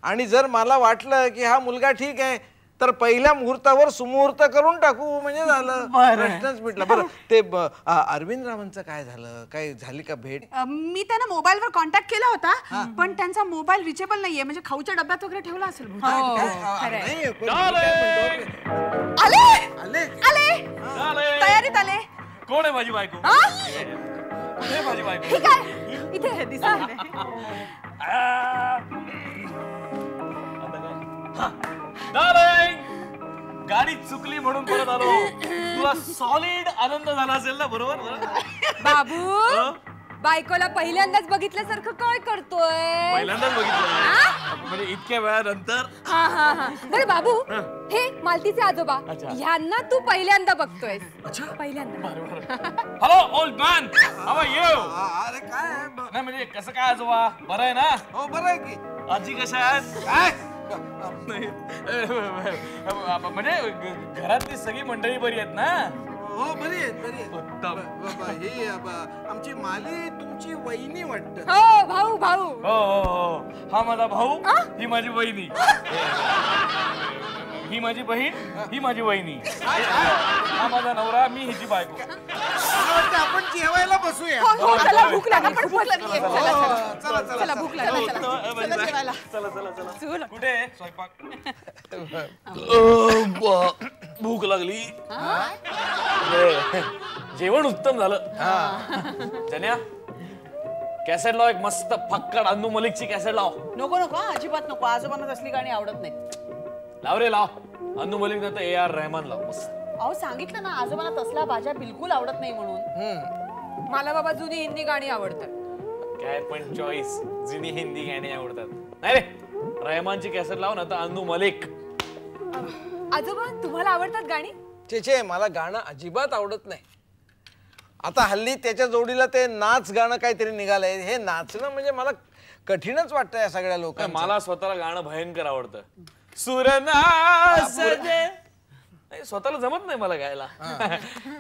आणि जर मला वाटलं की हा मुलगा ठीक आहे तर पहिल्या मुहूर्तावर सुमुहूर्त करून टाकू, म्हणजे झालं, प्रश्नच मिटला. बरं, ते अरविंद रावांचं काय झालं? काय झाली का भेट? मी त्यांना मोबाईलवर कॉन्टॅक्ट केला होता, पण त्यांचा मोबाईल रिचेबल नाहीये. म्हणजे खाऊच्या डब्यात वगैरे ठेवला असेल. नाही, पण आले तयारीत आले. कोण आहे माझी बायको? कुठे माझी बायको? ठीक आहे, इथे दिसत गाडी चुकली म्हणून परत आलो. तुला सॉलिड आनंद झाला असेल ना? बरोबर. बाबू, बायकोला पहिल्यांदाच बघितल्यासारखं काय करतोय? पहिल्यांदाच बघितलं म्हणजे इतक्या वेळानंतर. हा. बरं बाबू, हे मालतीचे आजोबा, अच्छा. ह्यांना तू पहिल्यांदा बघतोय. पहिल्यांदा. Hello old man, how are you? अरे काय आहे? नाही म्हणजे कसं काय आजोबा? बरं आहे ना? हो, बरं आहे की. आजी कशा आहेत? म्हणजे घरातली सगळी मंडळी बरी आहेत ना? हो, बरी आहेत. उत्तम. ही आमची माली तुमची वहिनी वाटत. हो, भाऊ. हो. हा माझा भाऊ, ही माझी वहिनी. ही माझी बहीण, ही माझी वहिनी. हा माझा नवरा, मी हिची बायको. आपण जेवायला बसूया. चला, भूक लागली. चला. भूक लागली. चला. कुठे स्वयंपाक? भूक लागली. जेवण उत्तम झालं. जन्या, कॅसेट लाव, एक मस्त फक्कड अन्नू मलिकची कॅसेट लाव. नको अजिबात नको. आजोबांना तसली गाणी आवडत नाही. लाव रे, लाव. अन्नू मलिक नंतर A.R. रहमान लाव. मस्त. अहो सांगितलं ना, आजोबांना तसला भाज्या बिलकुल आवडत नाही म्हणून. मला बाबा जुनी हिंदी गाणी आवडतात. काय पण चॉईस. जुनी हिंदी गाणी आवडतात. नाही रे, रहमानची कॅसेट लाव ना तर अन्नू मलिक. आजोबा, तुम्हाला आवडतात गाणी? छे, मला गाणं अजिबात आवडत नाही. आता हल्ली त्याच्या जोडीला ते नाच गाणं काहीतरी निघालंय. हे नाचणं म्हणजे मला कठीणच वाटतं या सगळ्या लोकांना. मला स्वतःला गाणं भयंकर आवडतं. सुरनास स्वतःला जमत नाही मला गायला.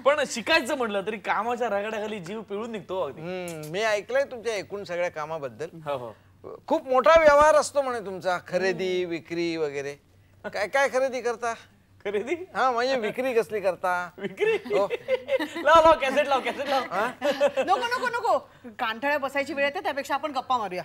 पण शिकायचं म्हटलं तरी कामाच्या रगड्याखाली जीव पिळून निघतो अगदी. मी ऐकलंय तुमच्या एकूण सगळ्या कामाबद्दल. हो. खूप मोठा व्यवहार असतो म्हणे तुमचा, खरेदी विक्री वगैरे. काय खरेदी करता? खरेदी? हा, म्हणजे विक्री कसली करता? विक्री? लाव कॅसेट लाव. नको कांठळ्या बसायची वेळ येते, त्यापेक्षा आपण गप्पा मारूया.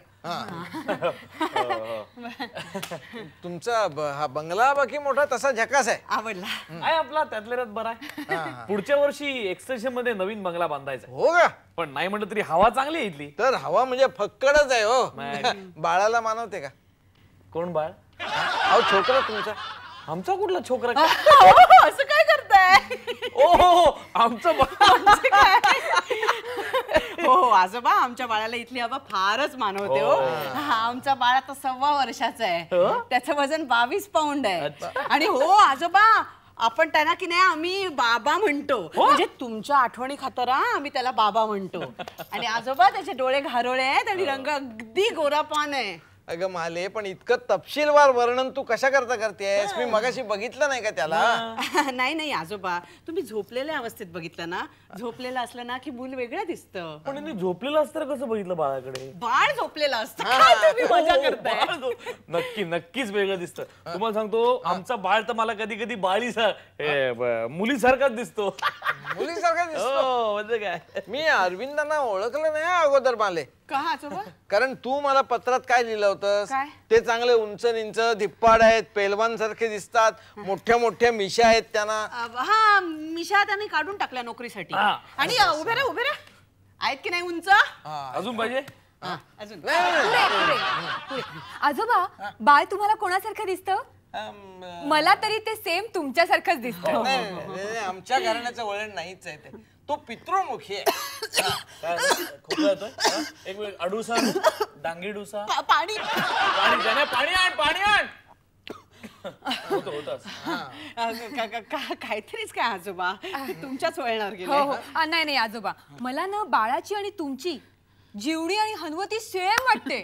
तुमचा हा बंगला बाकी मोठा तसा झकास आहे. आवडला आहे आपला, त्यातल्या त्यात बरा आहे. पुढच्या वर्षी एक्सटेन्शन मध्ये नवीन बंगला बांधायचा. हो का? पण नाही म्हटलं तरी हवा चांगली आहे इथली. तर हवा म्हणजे फक्कडच आहे. हो, नाही. बाळाला मानवते का? कोण बाळ? अहो, छोकरा तुमचा. आमचा कुठला छोकरा? असं काय करताय? ओ आमचं हो आजोबा आमच्या बाळाला इथली आबा फारच मानवते हो. हा, आमचा बाळ आता 1.25 वर्षाचा आहे. त्याचं वजन 22 पाऊंड आहे. आणि हो आजोबा आपण त्यांना की नाही आम्ही बाबा म्हणतो. म्हणजे तुमच्या आठवणी खातर आम्ही त्याला बाबा म्हणतो. आणि आजोबा त्याचे डोळे घारोळे आहेत आणि रंग अगदी गोरापान आहे. अगं माले, पण इतकं तपशीलवार वर्णन तू कशा करता करतेस? मी मगाशी बघितलं नाही का त्याला? नाही नाही आजोबा, तुम्ही झोपलेल्या अवस्थेत बघितलं ना. झोपलेलं असलं ना की मूल वेगळं दिसतं. पण यांनी झोपलेलं असतं कसं बघितलं बाळाकडे? बाळ झोपलेलं असतं. काय तुम्ही मजा करताय? नक्कीच वेगळं दिसतं. तुम्हाला सांगतो, आमचा बाळ तर मला कधी कधी मुलीसारखाच दिसतो. मुलीसारखा दिसतो? हो, म्हणजे काय, मी अरविंदांना ओळखलं नाही अगोदर माले. का आजोबा? कारण तू मला पत्रात काय लिहिलं होतंस? काय? ते चांगले उंच निंच धिप्पाड आहेत, पेलवान सारखे दिसतात, मोठ्या मोठ्या मिशा आहेत त्यांना. हा, मिशा त्यांनी काढून टाकल्या नोकरीसाठी. आणि उभे रा आहेत की नाही उंच? अजून पाहिजे? अजून पुरे. आजोबा बाळ तुम्हाला कोणासारखं दिसतं? मला तरी ते सेम तुमच्यासारखंच दिसतं. नाही, आमच्या घराण्याचं वळण नाहीच आहे ते. तो पितृमुखी आहे. खोकला येतोय? एक वेळ अडुसा, डांगी डुसा, पाणी पाणी आण. होतं काहीतरीच काय आजोबा, ते तुमच्याच वळणावर हो गेले. हो. नाही आजोबा, मला ना बाळाची आणि तुमची जीवणी आणि हनुवती सेम वाटते.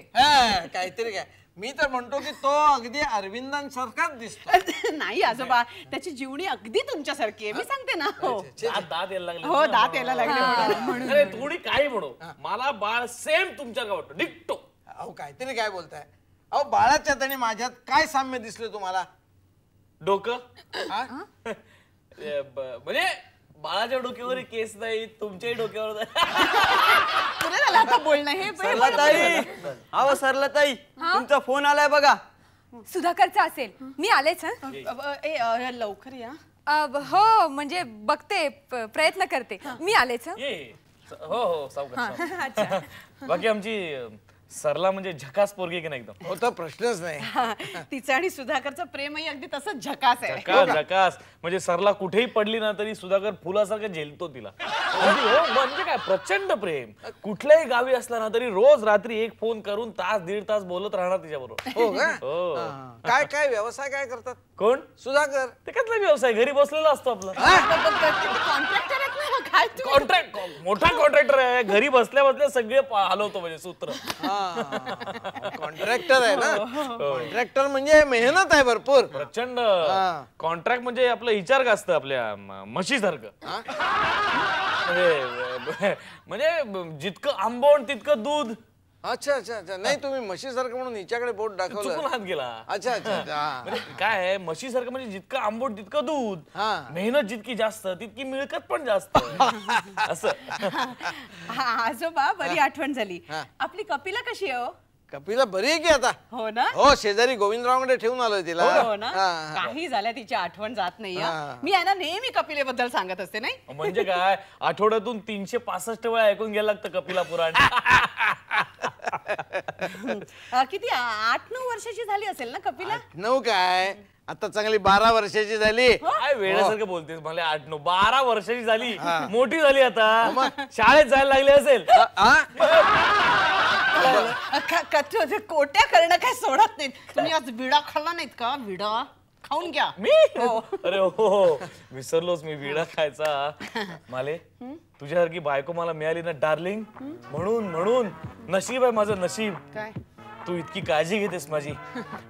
काहीतरी काय. मी तर म्हणतो की तो अगदी अरविंदांसारखाच दिसतो. नाही आजोबा, त्याची जीवणी अगदी तुमच्यासारखी आहे. मी सांगते ना. हो दात यायला लागले. हो, दात यायला लागले. अरे थोडी काही म्हणू, मला बाळ सेम तुमच्या वाटतो, डिक्टो. अहो काहीतरी काय बोलताय? अहो बाळाच्यात आणि माझ्यात काय साम्य दिसलं तुम्हाला? डोकं म्हणजे बाळाच्या डोक्यावर केस नाही, तुमच्याही डोक्यावर नाही. पुरे झालं आता बोलणं हे. सरलाताई, अहो सरलाताई, तुमचा फोन आलाय बघा. सुधाकरचा असेल. मी आलेच. लवकर या. हो म्हणजे बघते, प्रयत्न करते. मी आलेच. हो सावकाश. अच्छा. बाकी आमची सरला म्हणजे झकास पोरगी की नाही एकदम? होता प्रश्नच नाही. तिचं आणि सुधाकरचं प्रेमही अगदी तसंच झकास आहे. झकास म्हणजे सरला कुठेही पडली ना तरी सुधाकर फुलासारखं झेलतो तिला. म्हणजे काय प्रचंड प्रेम. कुठल्याही गावी असला ना तरी रोज रात्री एक फोन करून तास दीड तास बोलत राहणार तिच्याबरोबर. हो का? हो. काय काय व्यवसाय काय करतात कोण? सुधाकर. ते कसला व्यवसाय? घरी बसलेला असतो आपला. कॉन्ट्रॅक्टर आहेत ना काय तुम्ही? कॉन्ट्रॅक्ट, मोठा कॉन्ट्रॅक्टर आहे. घरी बसल्या बसल्या सगळे हलवतो म्हणजे सूत्र. कॉन्ट्रॅक्टर आहे ना. कॉन्ट्रॅक्टर म्हणजे मेहनत आहे भरपूर. प्रचंड. कॉन्ट्रॅक्ट म्हणजे आपलं विचार का असतं आपल्या म्हशी सारखं. म्हणजे जितकं आंबवण तितकं दूध. अच्छा अच्छा अच्छा. नाही तुम्ही म्हशीसारखं म्हणून हिच्याकडे बोट दाखवलं. चुकून हात गेला. अच्छा अच्छा. म्हणजे काय आहे, म्हशीसारखं म्हणजे जितकं आंबट तितकं दूध. मेहनत जितकी जास्त तितकी मिळकत पण जास्त. असं. आजोबा बरी आठवण झाली. आपली कपिला कशी आहे? कपिला बरी आहे की आता? हो ना. हो, शेजारी गोविंदरावकडे ठेवून आलोय तिला. हो ना. काही झाल्या तिची आठवण जात नाही. मी आहे ना नेहमी कपिलेबद्दल सांगत असते. नाही म्हणजे काय, आठवड्यातून 365 वेळा ऐकून घ्यायला लागतं कपिला पुराण. किती 8-9 वर्षाची झाली असेल ना कपिला? 9 काय, आता चांगली 12 वर्षाची झाली. काय वेळासारखं बोलतेस. मला 8-9 12 वर्षाची झाली, मोठी झाली आता, शाळेत जायला लागली असेल. कोट्या करणं काय सोडत नाहीत. तुम्ही आज विडा खाल्ला नाहीत का? विडा खाऊन घ्या. मी? अरे हो, विसरलोच मी विडा खायचा. माले, तुझ्यासारखी बायको मला मिळाली ना डार्लिंग, म्हणून नशीब आहे माझं, नशीब. काय तू इतकी काळजी घेतेस माझी.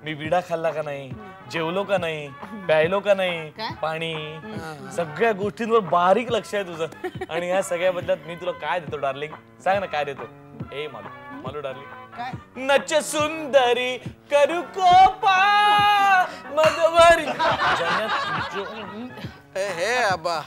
मी विडा खाल्ला का नाही, जेवलो का नाही, प्यायलो का नाही, पाणी, सगळ्या गोष्टींवर बारीक लक्ष आहे तुझं. आणि या सगळ्या बदल्यात मी तुला काय देतो डार्लिंग? सांग ना काय देतो? ए मालू डार्लिंग, नच सुंदरी करू कोपा मधवरी. हे आबा,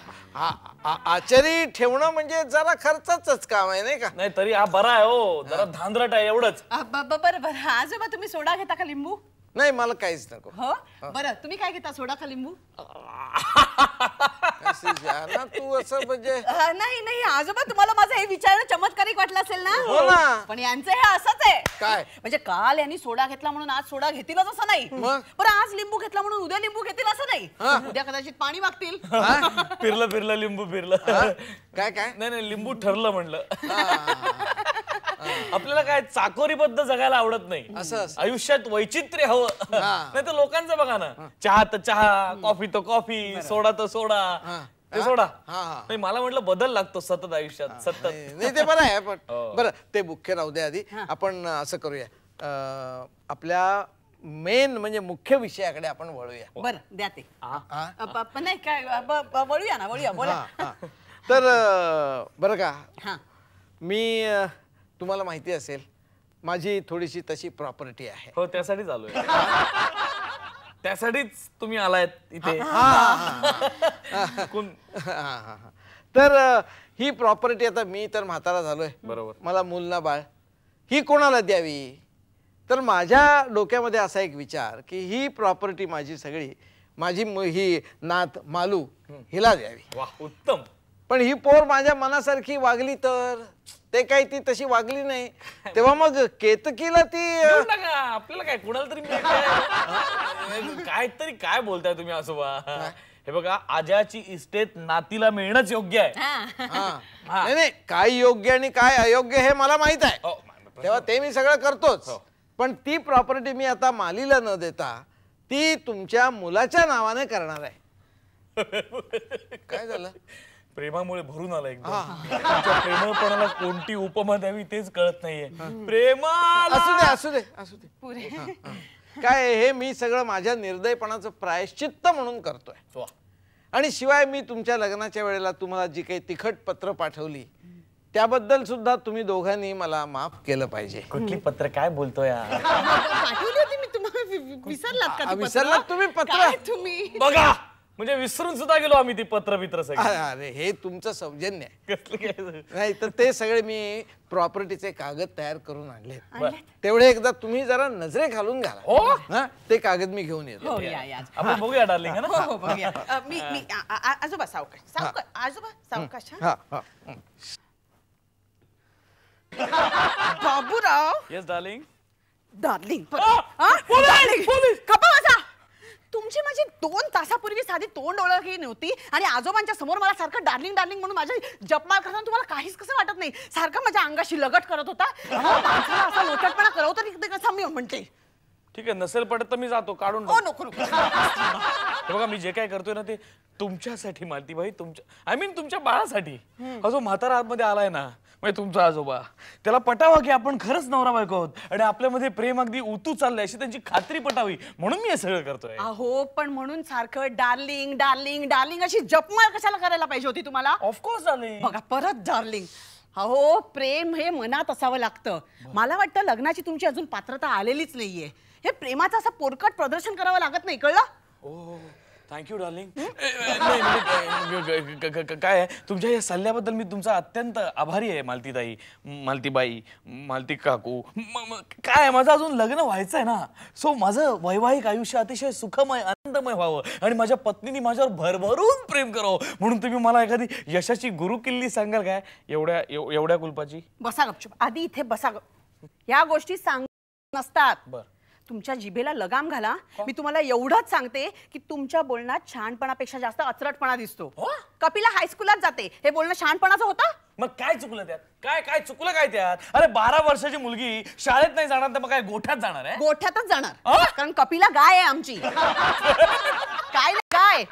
आचारी ठेवणं म्हणजे जरा खर्चाच काम आहे नाही का? नाही तरी हा बरा आहे हो, जरा धांदरट आहे एवढंच. बरं आजोबा तुम्ही सोडा घेता का लिंबू? नाही मला काहीच नको. हो बरं, तुम्ही काय घेता, सोडा का लिंबू? तू असं म्हणजे नाही आजोबा, तुम्हाला माझं हे विचारणं चमत्कारिक वाटलं असेल ना. हो ना. पण यांचं हे असंच आहे. काय म्हणजे काल यांनी सोडा घेतला म्हणून आज सोडा घेतीलच असं नाही. बरं आज लिंबू घेतला म्हणून उद्या लिंबू घेतील असं नाही. उद्या कदाचित पाणी मागतील. फिरलं लिंबू फिरलं. काय नाही लिंबू ठरलं म्हणलं. आपल्याला काय चाकोरीबद्ध जगायला आवडत नाही. आयुष्यात वैचित्र्य हवं. नाही तर लोकांचं बघा ना, चहा तर चहा, कॉफी तर कॉफी, सोडा तर सोडा, ते सोडा. नाही मला म्हटलं बदल लागतो सतत आयुष्यात, सतत. नाही ते बरं आहे, पण बरं ते मुख्य राहू दे. आधी आपण असं करूया, आपल्या मेन म्हणजे मुख्य विषयाकडे आपण वळूया. बरं द्या ते. पण नाही काय वळूया ना, वळूया, बोला. तर बरं का, मी तुम्हाला माहिती असेल माझी थोडीशी तशी प्रॉपर्टी आहे. हो त्यासाठीच आलोय. त्यासाठीच तुम्ही आलायत इथे. तर ही प्रॉपर्टी आता मी तर म्हातारा झालोय, बरोबर. मला मूल ना बाळ, ही कोणाला द्यावी? तर माझ्या डोक्यामध्ये असा एक विचार की ही प्रॉपर्टी माझी सगळी माझी ही नात मालू हिला द्यावी. वा उत्तम. पण ही पोर माझ्या मनासारखी वागली तर, ते काही ती तशी वागली नाही, तेव्हा मग केतकीला ती आपल्याला काय कोणाला तरी काहीतरी काय बोलताय तुम्ही आजोबा? हे बघा आजाची इस्टेट नातीला मिळणंच योग्य आहे. नाही नाही, काय योग्य आणि काय अयोग्य हे मला माहित आहे, तेव्हा ते मी सगळं करतोच. पण ती प्रॉपर्टी मी आता मालीला न देता ती तुमच्या मुलाच्या नावाने करणार आहे. काय झालं? प्रेमामुळे भरून आला एकदम. तुमच्या प्रेमपणाला कोणती उपमा द्यावी तेच कळत नाहीये. प्रेमाला असू दे असू दे असू दे. काय हे मी सगळं माझ्या निर्दयपणाचं प्रायश्चित्त म्हणून करतोय. आणि शिवाय मी तुमच्या लग्नाच्या वेळेला तुम्हाला जी काही तिखट पत्र पाठवली त्याबद्दल सुद्धा तुम्ही दोघांनी मला माफ केलं पाहिजे. कुठली पत्र? काय बोलतोय? पाठवली होती मी तुम्हाला, विसरलात का? विसरलात तुम्ही पत्र? तुम्ही बघा म्हणजे विसरून सुद्धा गेलो आम्ही ती पत्र बित्र सगळी. अरे हे तुमचं सौजन्य आहे. नाही तर ते सगळे मी प्रॉपर्टीचे कागद तयार करून आणले. तेवढे एकदा तुम्ही जरा नजरे घालून घाला. ते कागद मी घेऊन येतो. आपण बघूया डार्लिंग. हो बघूया. मी आजोबा सावकाश, सावकाश आजोबा सावकाश. Baburao. Yes darling. Darling police. कपा वाचा. तुमची माझी 2 तासापूर्वी साधी तोंड ओळखही नव्हती आणि आजोबांच्या समोर मला सारखं डार्लिंग डार्लिंग म्हणून माझ्या जपमाळ करताना तुम्हाला काहीच कसं वाटत नाही? सारखं माझ्या अंगाशी लगट करत होता. माणसाला असा लोटटपणा करवतो तरी कसं मी म्हणते. ठीक आहे, नसेल पडत तर मी जातो, काढून नको नको. हे बघा मी जे काय करतोय ना ते तुमच्यासाठी मालतीबाई, तुमच्या तुमच्या बाळासाठी. हा जो म्हातारा आतमध्ये आलाय ना म्हणजे तुमचा आजोबा, त्याला पटावा की आपण खरंच नवरा बायको आहोत आणि आपल्यामध्ये प्रेम अगदी उतू चाललंय अशी त्यांची खात्री पटावी म्हणून मी हे सगळं करतोय. अहो पण म्हणून सारखं डार्लिंग डार्लिंग डार्लिंग अशी जपमाळ कशाला करायला पाहिजे होती तुम्हाला? Of course darling. बघा परत डार्लिंग. अहो प्रेम हे मनात असावं लागतं. मला वाटतं लग्नाची तुमची अजून पात्रता आलेलीच नाहीये. हे प्रेमाचं असं पोरकट प्रदर्शन करावं लागत नाही, कळलं? ओ थँक्यू डार्लिंग. काय आहे तुमच्या या सल्ल्याबद्दल मी तुमचा अत्यंत आभारी आहे मालतीताई, मालतीबाई, मालती काकू. काय आहे माझं अजून लग्न व्हायचं आहे ना, सो माझं वैवाहिक आयुष्य अतिशय सुखमय आनंदमय व्हावं आणि माझ्या पत्नीने माझ्यावर भरभरून प्रेम करावं म्हणून तुम्ही मला एखादी यशाची गुरुकिल्ली सांगाल काय एवढ्या कुलपाची? बसा गपचूप, आधी इथे बसा. या गोष्टी सांग नसतात. बर तुमच्या जिभेला लगाम घाला. मी तुम्हाला एवढंच सांगते की तुमच्या बोलण्यात शहाणपणापेक्षा जास्त अचरटपणा दिसतो. कपिला हायस्कूलात जाते, हे बोलणं शहाणपणाचं होतं? मग काय चुकलं त्यात? काय चुकलं काय त्यात? अरे 12 वर्षाची मुलगी शाळेत नाही जाणार तर मग काय गोठ्यात जाणार आहे? गोठ्यातच जाणार, कारण कपिला गाय आहे आमची. काय गाय?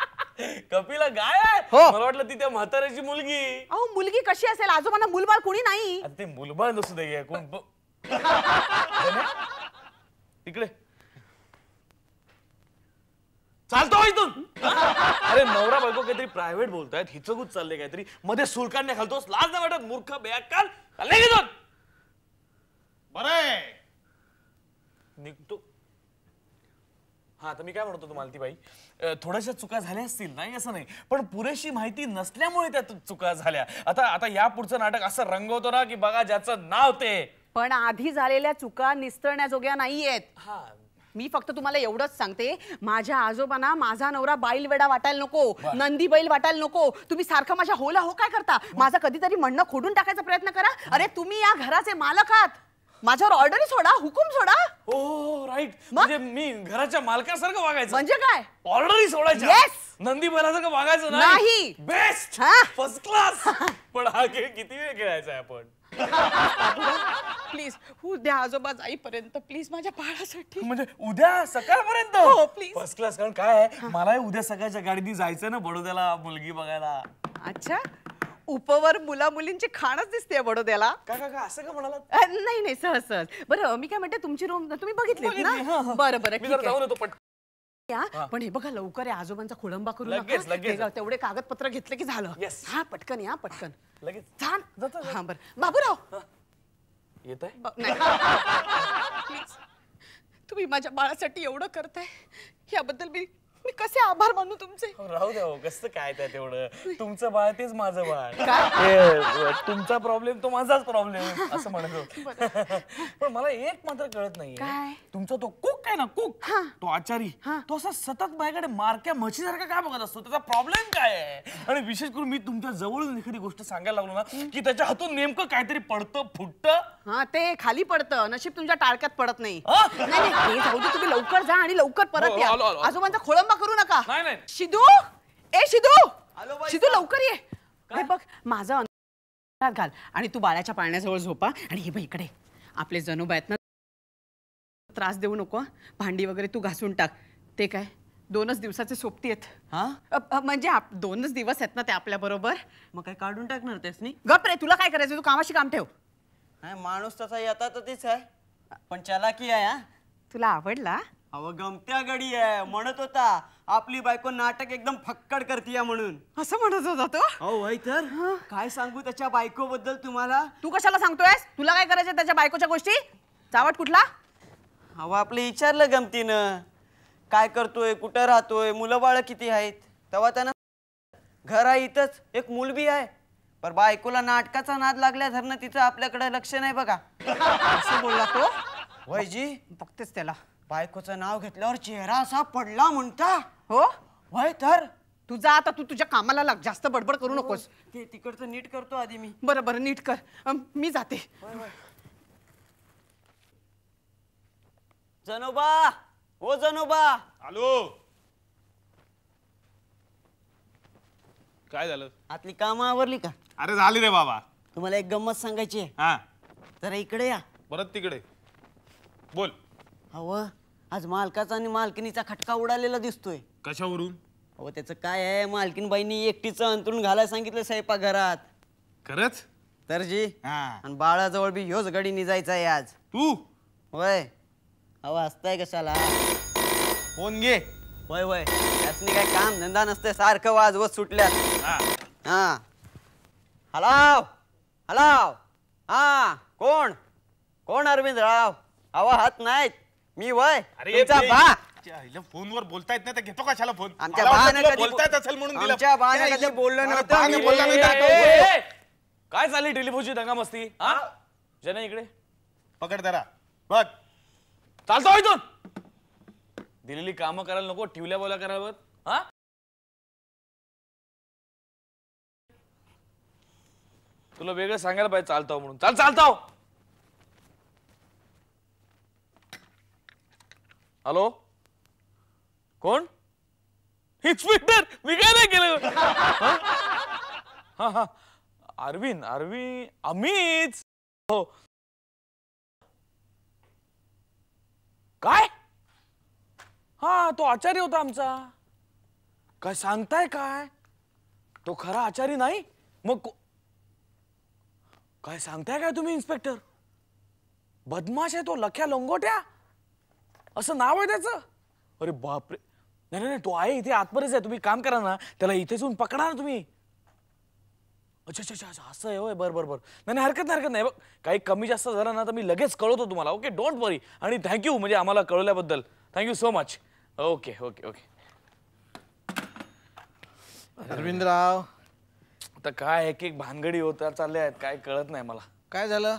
कपिला गाय आहे? मला वाटलं ती त्या म्हाताऱ्याची मुलगी. अहो मुलगी कशी असेल? आजोबांना मुलबाळ कोणी नाही. ते मुलबाळ नसू दे कोण तिकडे चालतो इथून. अरे नवरा बायको काहीतरी प्रायव्हेट बोलतायत, हिचगूच चालले काहीतरी, मध्ये सुरकांड्या घालतोस, लाज नाही वाटत? मूर्ख बेअक्कल. चालले घेतो बरं निघतो. हा तर मी काय म्हणतो मालतीबाई, थोड्याशा चुका झाल्या असतील नाही असं नाही, पण पुरेशी माहिती नसल्यामुळे त्या चुका झाल्या. आता या पुढचं नाटक असं रंगवतो ना की बघा ज्याचं नाव ते. पण आधी झालेल्या चुका निस्तरण्याजोग्या नाहीयेत. मी फक्त तुम्हाला एवढंच सांगते, माझ्या आजोबांना माझा नवरा बैल वेडा वाटायला नको, नंदी बैल वाटायला नको. तुम्ही सारखं माझ्या होला हो काय करता? माझं कधीतरी म्हणणं खोडून टाकायचा प्रयत्न करा. अरे तुम्ही या घराचे मालक आहात, माझ्यावर ऑर्डरी सोडा, हुकूम सोडा. ओ राईट, म्हणजे मी घराच्या मालकासारखं वागायचं? म्हणजे काय? ऑर्डरी सोडायच्या? येस. नंदी बैलासारखं वागायचं नाही? Best, first class. पण हा खेळ किती वेळ खेळायचा आहे आपण? प्लीज उद्या आजोबा जाईपर्यंत प्लीज माझ्या बाळासाठी. म्हणजे उद्या सकाळपर्यंत? हो, please. First class. कारण काय आहे, मलाही उद्या सकाळच्या गाडीने जायचं ना बडोद्याला मुलगी बघायला. अच्छा, उपवर मुला मुलींची खाणच दिसते बडोद्याला. का असं का म्हणाला? नाही नाही, सहज सहज. बरं मी काय म्हणते, तुमची रूम तुम्ही बघितलीत बघितली, ना? हा, हा. बरं बरं, मी ठीक जरा जाऊन आहे. येतो पटकन. या, पण हे बघा लवकर आहे, आजोबांचा खोळंबा करू लगेच, नका. लगेच. हे तेवढे कागदपत्र घेतले की झालं. Yes. हा पटकन या, पटकन. लगेच छान. जातो. हा बरं बाबूराव, येत आहे. नाही प्लीज, तुम्ही माझ्या बाळासाठी एवढं करताय याबद्दल मी कसे आभार मानू तुमचे. राहू द्या हो, कसं काय त्यात एवढं. तुमचं बाळ तेच माझं बाळ. काय? तुमचा प्रॉब्लेम तो माझाच प्रॉब्लेम असं म्हणतो. पण मला एक मात्र कळत काय? नाहीये, तुमचा तो कुक आहे ना, कुक, तो आचारी, तो असा सतत माझ्याकडे मारक्या म्हशीसारखा काय बघत असतो? त्याचा प्रॉब्लेम काय आहे? आणि विशेष करून मी तुमच्या जवळून एखादी गोष्ट सांगायला लागलो ना की त्याच्या हातून नेमकं काहीतरी पडतं फुटतं. हा, ते खाली पडतं, नशीब तुमच्या टाळक्यात पडत नाही. हा? नाही नाही, हे जाऊ दे, तुम्ही लवकर जा आणि लवकर परत या. आलो, आलो. आजोबांचा खोळंबा करू नका. नाही, नाही. शिदू, ए शिदू, आलो बाई. शिदू लवकर ये. हे बघ, माझं अंतरात घाल आणि तू बाळाच्या पाळण्याजवळ झोपा. आणि हे बघ इकडे, आपले जणूबा आहेत ना, त्रास देऊ नको. भांडी वगैरे तू घासून टाक. ते काय 2च दिवसाचे सोबती आहेत. हा, म्हणजे 2च दिवस आहेत ना ते आपल्या बरोबर. मग काय काढून टाकणार तेच नाही? गप रे, तुला काय करायचं, तू कामाशी काम ठेव. नाही, माणूस तसा येता तर तीच आहे, पण चलाकी आहे. हा, तुला आवडला? अहो गमत्या गडी आहे. म्हणत होता आपली बायको नाटक एकदम फक्कड करतीया म्हणून. असं म्हणत होता तो. अहो वय तर काय सांगू त्याच्या बायको बद्दल तुम्हाला. तू कशाला सांगतोयस? तुला काय करायचं त्याच्या बायकोच्या गोष्टी? चावट कुठला? अहो आपलं विचारलं गमतीनं काय करतोय, कुठं राहतोय, मुलं बाळ किती आहेत. तेव्हा त्यानं घर आहे इथंच, एक मुलबी आहे. पर बायकोला नाटकाचा नाद लागल्या धरणं तिचं आपल्याकडे लक्ष नाही बघा. असं बोलला तो. वयजी बघतेच त्याला. बायकोचं नाव घेतल्यावर चेहरा असा पडला म्हणता. हो, वय तर तू जा आता, तू तुझ्या कामाला लाग, जास्त बडबड करू नकोस. ते तिकडचं नीट करतो आधी मी. बरं बरं, नीट कर. मी जाते. जनोबा, ओ जनोबा. आलो. काय झालं? आतली कामं आवरली का? अरे झाली रे बाबा. तुम्हाला एक गंमत सांगायची आहे. हा, जरा इकडे या. परत तिकडे बोल. अहो आज मालकाचा आणि मालकिनीचा खटका उडालेला दिसतोय. कशावरून? अहो त्याचं काय आहे, मालकीनबाईंनी एकटीचं अंतरून घालायला सांगितलं स्वयंपाकघरात. खरंच? तर जी, हा. आणि बाळाजवळ बी ह्योच गडी निजायचा आहे आज. तू वय अहो हसताय कशाला? फोन घे. वय वय, त्यासनी काय काम धंदा नसते, सारखं वाजवत सुटल्यात. हा. हा, हलाव हलाव. हा, कोण कोण? अरविंद राव. अहो हात नाहीत, मी वय तुमचा बा. फोनवर बोलता येत नाही तर घेतो कशाला फोन? आमच्या मला वाटलं बाने तुला कधी बोलता येत असेल म्हणून दिलं. आमच्या बाने त्या कधी बोललं अरे नव्हतं. बाने मी बोलला नाही तर आता ए, बोल. ए, काय चालली टेलिफोनची दंगामस्ती? हा, जने इकडे पकड जरा बघ. चालतो इथून. दिलेली कामं करायला नको, ठेवल्या बोला करावं. हा, तुला वेगळं सांगायला पाहिजे चालतो म्हणून. चाल चालतो. हॅलो, कोण? इन्स्पेक्टर, मी काय नाही केलं. हा हा, अरविंद अमित. हो, काय? हा, तो आचारी होता आमचा. काय सांगताय काय? तो खरा आचारी नाही? मग काय सांगताय काय तुम्ही इन्स्पेक्टर? बदमाश आहे तो, लख्या लंगोट्या असं नाव आहे त्याचं. अरे बापरे. नाही नाही, तो आहे इथे आतमध्येच आहे. तुम्ही काम करा ना, त्याला इथेच येऊन पकडा ना तुम्ही. अच्छा अच्छा अच्छा, असं आहे होय. बरं बरं बरं. नाही हरकत नाही. बघ, काही कमी जास्त झालं ना तर मी लगेच कळवतो तुम्हाला. Okay, don't worry. आणि थँक्यू म्हणजे आम्हाला कळवल्याबद्दल. Thank you so much. Okay okay okay. Arvindrao, आता काय एक एक भानगडी होता चालल्या आहेत, काय कळत नाही मला. काय झालं?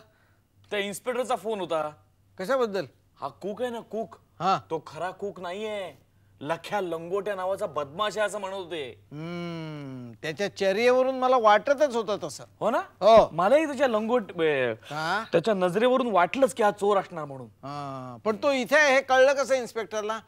त्या इन्स्पेक्टरचा फोन होता. कशाबद्दल? हा कुक आहे ना, कुक, हा, तो खरा कुक नाहीये. लख्या लंगोट्या नावाचा बदमाश आहे असं म्हणत होते. त्याच्या चर्येवरून मला वाटतच होतं तसं. हो ना? हो. मलाही त्याच्या हा? त्याच्या नजरेवरून वाटलंच की हा चोर असणार म्हणून. पण तो इथे आहे हे कळलं कसं इन्स्पेक्टरला?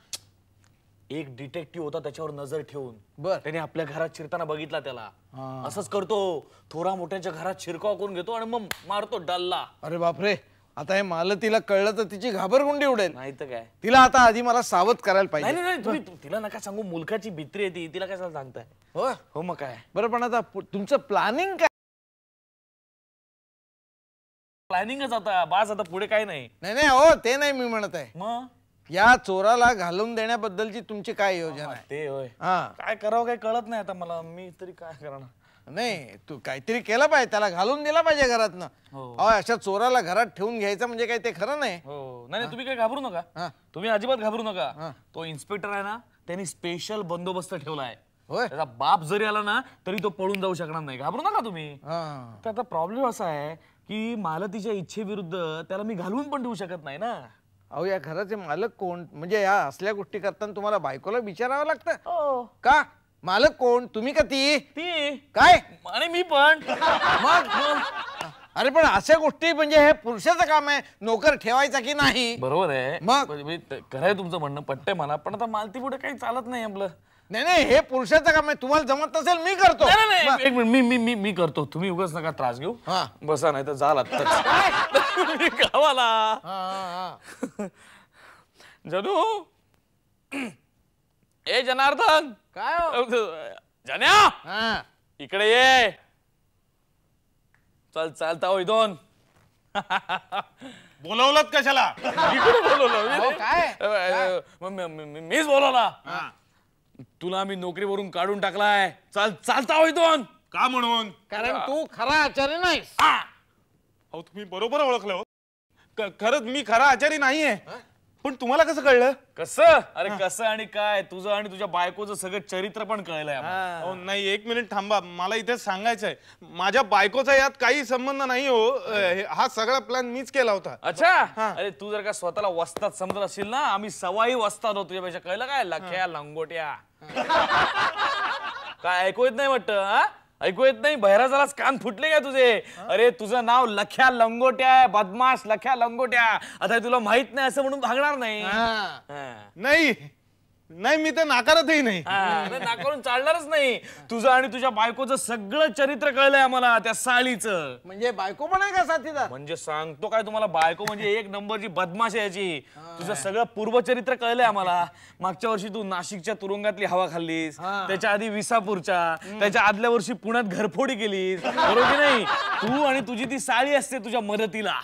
एक डिटेक्टिव्ह होता त्याच्यावर नजर ठेवून. बर. त्याने आपल्या घरात शिरताना बघितला त्याला. हा. असंच करतो, थोरा मोठ्यांच्या घरात शिरकाव करून घेतो आणि मग मारतो डल्ला. अरे बापरे, आता हे मालतीला कळलं तर तिची घाबरगुंडी उडेल. नाही तर काय. तिला आता आधी मला सावध करायला नाही पाहिजे. नाही तुम्ही तिला नका सांगू. मुलकाची भित्री आहे ती. तिला कशाला सांगताय? हो हो मग काय. बरं पण आता तुमचं प्लॅनिंग काय? प्लॅनिंगच आता बास. आता पुढे काय नाही. नाही नाही हो ते नाही मी म्हणत आहे. मग या चोराला घालून देण्याबद्दलची तुमची काय योजना आहे? ते होय. हा काय करावं काय कळत नाही आता मला. मी तरी काय करणार. नाही तू काहीतरी केलं पाहिजे. त्याला घालून दिला पाहिजे घरातनं. हो. अशा चोराला घरात ठेवून घ्यायचं म्हणजे काय ते खरं नाही. हो नाही तुम्ही काय घाबरू हा. नका. तुम्ही अजिबात घाबरू नका. तो इन्स्पेक्टर आहे ना त्यांनी स्पेशल बंदोबस्त ठेवलाय. होय त्याचा बाप जरी आला ना तरी तो पळून जाऊ शकणार नाही. घाबरू नका तुम्ही. हा. तर आता प्रॉब्लेम असा आहे की मालतीच्या इच्छेविरुद्ध त्याला मी घालवून पण ठेवू शकत नाही ना. अहो या घराचे मालक कोण? म्हणजे या असल्या गोष्टी करताना तुम्हाला बायकोला विचारावं लागतं हो का? मालक कोण? तुम्ही का ती? ती काय आणि मी पण. मग अरे पण अशा गोष्टी म्हणजे हे पुरुषाचं काम आहे. नोकर ठेवायचा की नाही? बरोबर आहे. मग? खरंय तुमचं म्हणणं पटतंय मला. पण आता मालती पुढे काही चालत नाही आपलं. नाही नाही हे पुरुषाचं काम आहे. तुम्हाला जमत नसेल मी करतो. नाही, नाही, नाही, एक मिनिट. मी करतो. तुम्ही उगाच नका त्रास घेऊ. हा. बसा नाही तर जाल आत्ताच गावाला. जदू ए जनार्दन. काय हो? जन्या हा. इकडे ये. चल चालता हो इथून. बोलवलं कशाला? इकडे बोलवलं. अहो, काय? मीच बोलवला. तुला मी नोकरीवरून काढून टाकलाय. चालता हो इथून. का म्हणून? कारण तू खरा आचार्य नाहीस. अहो तुम्ही बरोबर ओळखलं हो. खरंच मी खरा आचारी नाहीये. पण तुम्हाला कसं कळलं? कसं? अरे कसं आणि काय तुझं आणि तुझ्या बायकोचं सगळं चरित्र पण कळलंय आम्हाला. अहो नाही एक मिनिट थांबा. मला इथे सांगायचंय माझ्या बायकोचा यात काही संबंध नाही हो. हा सगळा प्लॅन मीच केला होता. अच्छा. अरे तू जर का स्वतःला वस्ताद समजत असशील ना आम्ही सवाई वस्ताद होतो तुझ्यापेक्षा. कळलं काय? लख्या लंगोट्या. काय ऐकू येत नाही वाटतं? हा ऐकू येत नाही? बहिरा झालास? कान फुटले काय तुझे? अरे तुझं नाव लख्या लंगोट्या आहे. बदमाश लख्या लंगोट्या. आता हे तुला माहित नाही असं म्हणून भागणार नाही. नाही नाही मी ते नाकारतही नाही. नाकारून चालणारच नाही. तुझं आणि तुझ्या बायकोचं सगळं चरित्र कळलंय आम्हाला. त्या सालीचं म्हणजे बायको पण आहे का साथीदार? म्हणजे सांगतो काय तुम्हाला. बायको म्हणजे एक नंबरची बदमाश आहे याची. तुझं सगळं पूर्वचरित्र कळलंय आम्हाला. मागच्या वर्षी तू नाशिकच्या तुरुंगातली हवा खाल्लीस. त्याच्या आधी विसापूरच्या. त्याच्या आदल्या वर्षी पुण्यात घरफोडी केलीस. बरोबर की नाही? तू आणि तुझी ती साळी असते तुझ्या मदतीला.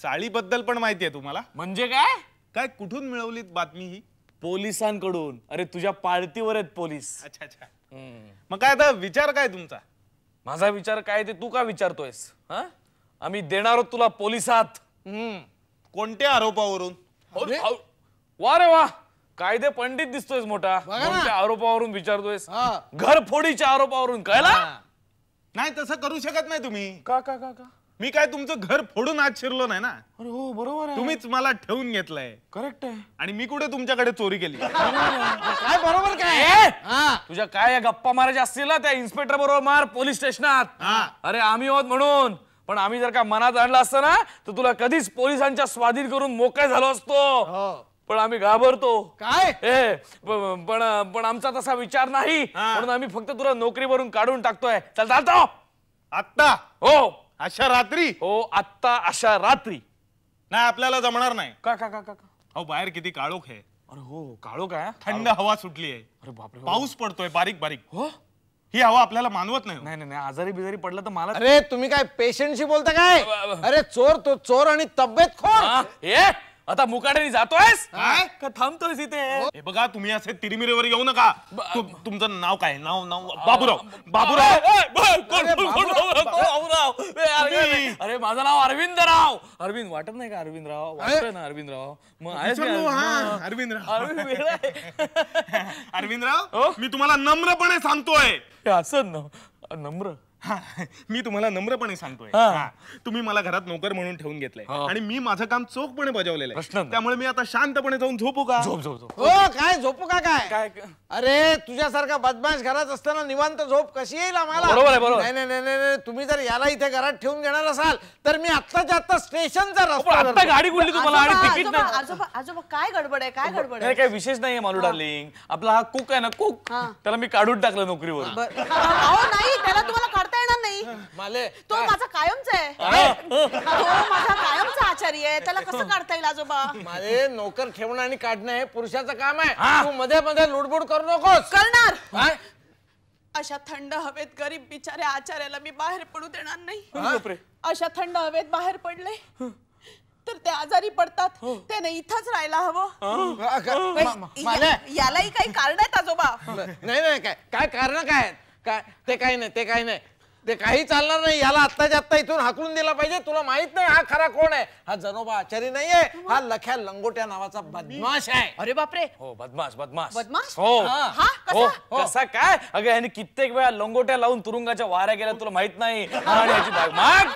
साळीबद्दल पण माहितीये तुम्हाला? म्हणजे काय? काय कुठून मिळवलीत बातमी ही? पोलिसांकडून. अरे तुझ्या पाळतीवर आहेत पोलीस. अच्छा अच्छा. मग काय आता विचार काय तुमचा? माझा विचार काय ते तू का विचारतोयस? आम्ही देणार आहोत तुला पोलिसात. कोणत्या आरोपावरून? वा रे वा. कायदे पंडित दिसतोयस मोठा. कोणत्या आरोपावरून विचारतोयस? घरफोडीच्या आरोपावरून. कळला? नाही तसं करू शकत नाही तुम्ही. का का का का? मी काय तुमचं घर फोडून आत शिरलो नाही ना. अरे हो बरोबर आहे. तुम्हीच मला ठेवून घेतलंय. करेक्ट आहे. आणि मी कुठे तुमच्याकडे चोरी केली? काय बरोबर काय? ए! तुझ्या काय या गप्पा मारायच्या असतील ना त्या इन्स्पेक्टर बरोबर मार पोलीस स्टेशनात. अरे आम्ही आहोत म्हणून. पण आम्ही जर का मनात आणलं असतं ना तर तुला कधीच पोलिसांच्या स्वाधीन करून मोकळे झालो असतो. पण आम्ही घाबरतो. काय? पण आमचा तसा विचार नाही. म्हणून आम्ही फक्त तुला नोकरीवरून काढून टाकतोय. चल चालतो. आत्ता? हो अशा रात्री? हो आत्ता अशा रात्री. नाही आपल्याला जमणार नाही. का का का का? अहो बाहेर किती काळोख आहे. अरे हो काळो काय? थंड हवा सुटली आहे. अरे बापरे. पाऊस पडतोय बारीक बारीक. हो ही हवा आपल्याला मानवत नाही. नाही नाही आजारी बिजारी पडला तर मला. अरे तुम्ही काय पेशंटशी बोलता काय? अरे चोर तो चोर आणि तब्येत खोर. आता मुकाट्याने जातोयस काय? का थांबतोयस इथे? हे बघा तुम्ही असे तिरीमिरीवर येऊ नका. तुमचं नाव काय? नाव नाव बाबूराव. बाबूराव. अरे माझं नाव अरविंदराव. अरविंद वाटत नाही का? अरविंदराव वाटतंय ना? अरविंदराव मग आहेस का? अरविंदराव. अरविंदराव मी तुम्हाला नम्रपणे सांगतोय. असं नम्र. मी तुम्हाला नम्रपणे सांगतोय. तुम्ही मला घरात नोकर म्हणून ठेवून घेतलंय आणि मी माझं काम चोखपणे बजावलेलं आहे. त्यामुळे मी आता शांतपणे जाऊन झोपू का? झोप झोप झोप. हो काय झोपू का काय? काय? अरे तुझ्यासारखा बदमाश घरात असताना निवांत झोप कशी येईल आम्हाला? बरोबर आहे, बरोबर. नाही नाही नाही नाही तुम्ही जर याला इथे घरात ठेवून घेणार असाल तर मी आत्ताच्या आत्ता स्टेशनचा रस्ता आता गाडी कुठली तुम्हाला आणि तिकीट आजोबा नाही? आजोबा आजोबा काय गडबड आहे? काय गडबड आहे? नाही काही विशेष नाहीये मालू डार्लिंग. आपला हा कुक आहे ना कुक त्याला मी काढून टाकलं नोकरीवर. अहो नाही त्याला तुम्हाला काढता येणार नाही. माले तो माझा कायमचा आहे. तो माझा कायमचा आचारी आहे. त्याला कसं काढता येईल आजोबा? माले नोकर ठेवणं आणि काढणं हे पुरुषाचं काम आहे. तू मध्ये मध्ये लुडबुड करू नकोस. करणार. काय? अशा थंड हवेत गरीब बिचाऱ्या आचार्याला मी बाहेर पडू देणार नाही. बापरे. अशा थंड हवेत बाहेर पडले तर ते आजारी पडतात. त्याने इथंच राहायला हवं. माले यालाही काही कारण आहेत आजोबा. नाही नाही काय काय कारण काय आहेत? काय ते काही नाही, ते काही नाही, ते काही चालणार नाही. याला आत्ताच्या आत्ता इथून हाकलून दिला पाहिजे. तुला माहित नाही हा खरा कोण आहे? हा जनोबा आचारी नाहीये. हा लख्या लंगोट्या नावाचा बदमाश आहे. अरे बापरे. हो बदमाश बदमाश बदमाश? हो हा हो कसा? कसा काय? अगं याने कित्येक वेळा लंगोट्या लावून तुरुंगाच्या वाऱ्या गेल्या तुला माहित नाही. आणि याची माग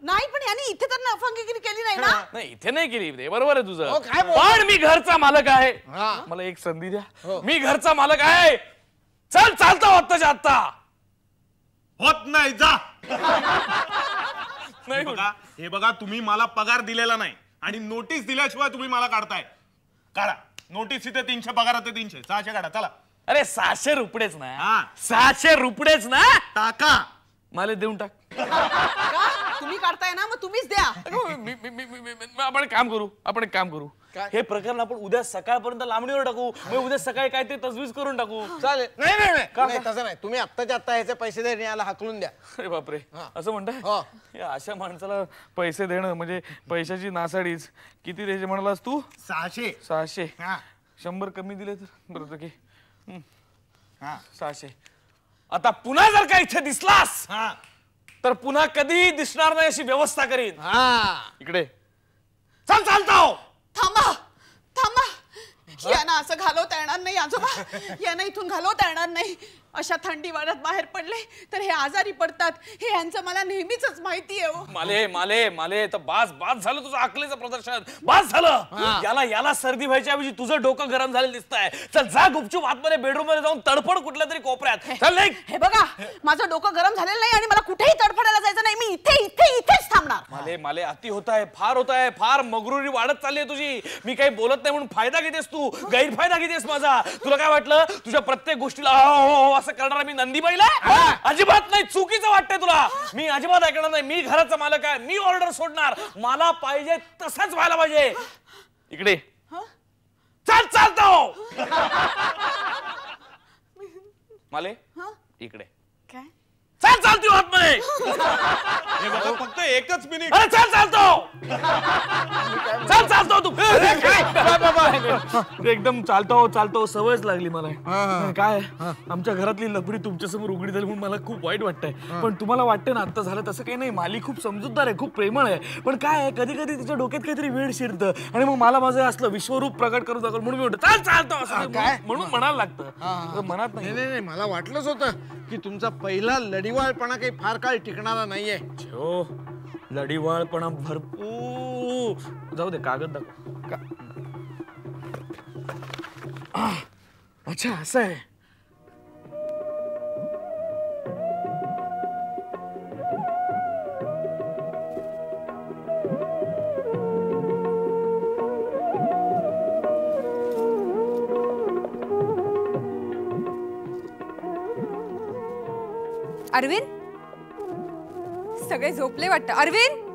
नाही पण याने इथे तर नफंगीगिरी केली नाही ना. नाही इथे नाही केली ते बरोबर आहे तुझं. हो, काय बोलतो? पण मी घरचा मालक आहे. हा. मला एक संधी द्या. मी घरचा मालक आहे. चल चालतो आत्ताच्या आत्ता. होत नाही जा. नाही हे बघा तुम्ही मला पगार दिलेला नाही आणि नोटीस दिल्याशिवाय तुम्ही मला काढताय. काढा नोटीस. इथे 300 पगार ते 300 600 काढा चला. अरे 600 रुपयेच ना. हा. 600 रुपयेच ना. टाका. मला देऊन टाक. का? तुम्ही काढताय ना मग तुम्हीच द्या. आपण एक काम करू. हे प्रकरण आपण उद्या सकाळपर्यंत लांबणीवर टाकू. मग उद्या सकाळी काहीतरी तजवीज करून टाकू. चालेल. नाही नाही नाही तसं नाही. तुम्ही आत्ताच्या आत्ता ह्याचे पैसे दे आणि याला हाकलून द्या. अरे बापरे असं म्हणताय. हो. या अशा माणसाला पैसे देणं म्हणजे पैशाची नासाडीच. किती द्यायचे म्हणालास तू? 600. 600. हा. 100 कमी दिले तर बरं की. हा. 600. आता पुन्हा जर का इथे दिसलास हा. तर पुन्हा कधी दिसणार नाही अशी व्यवस्था करीन. हा इकडे चल चालतो. थांबा थांबा. यांना असं घालवता येणार नाही आजोबा. यांना इथून घालवता येणार नाही. अशा थंडी वाऱ्यात बाहेर पडले तर हे आजारी पडतात. हे यांचं मला नेहमीच माहिती आहे. माले माले माले तर बास झालं तुझं अकलेचं प्रदर्शन. बास झालं. याला सर्दी व्हायच्या ऐवजी तुझं डोकं गरम झालेलं दिसतंय. चल जा गुपचूप आतमध्ये बेडरूम मध्ये जाऊन तडफड कुठल्या तरी कोपऱ्यात. चल नाही. हे बघा माझं डोकं गरम झालेलं नाही आणि मला कुठेही तडफडायला जायचं नाही. मी इथेच थांबणार. माले माले अति होत आहे. फार मगरुरी वाढत चालली आहे तुझी. मी काही बोलत नाही म्हणून फायदा घेतेस तू. गैरफायदा घेतेस माझा. तुला काय वाटलं तुझ्या प्रत्येक गोष्टीला असं करणारा मी नंदीबाईला? अजिबात नाही. चुकीचं वाटतंय तुला. मी अजिबात ऐकणार नाही. मी घराचा मालक आहे. मी ऑर्डर सोडणार. मला पाहिजे तसंच व्हायला पाहिजे. इकडे चल चालतो. माले इकडे काय? चल चालतो आतमध्ये. हे बघा फक्त एकच मिनिट. अरे चल चालतो. चल चालतो तू. एकदम चालतो सवयच लागली मला. काय आमच्या घरातली लफडी तुमच्या समोर उघडी झाली म्हणून मला खूप वाईट वाटतंय. पण तुम्हाला वाटतंय ना आता झालं तसं काही नाही. माली खूप समजूतदार आहे. खूप प्रेमळ आहे. पण काय आहे कधी कधी तिच्या डोक्यात काहीतरी वेळ शिरतं आणि मग मला माझं असलं विश्वरूप प्रकट करून दाखवलं म्हणून मी म्हणतो चल चालतो असं म्हणून म्हणायला लागतं. मनात नाही नाही मला वाटलंच होतं की तुमचा पहिला लढिवाळपणा काही फार काळ टिकणारा नाहीये. हो लढीवाळपणा भरपूर. जाऊ दे कागद दाखव. अच्छा असं आहे. अरविंद सगळे झोपले वाटतं. अरविंद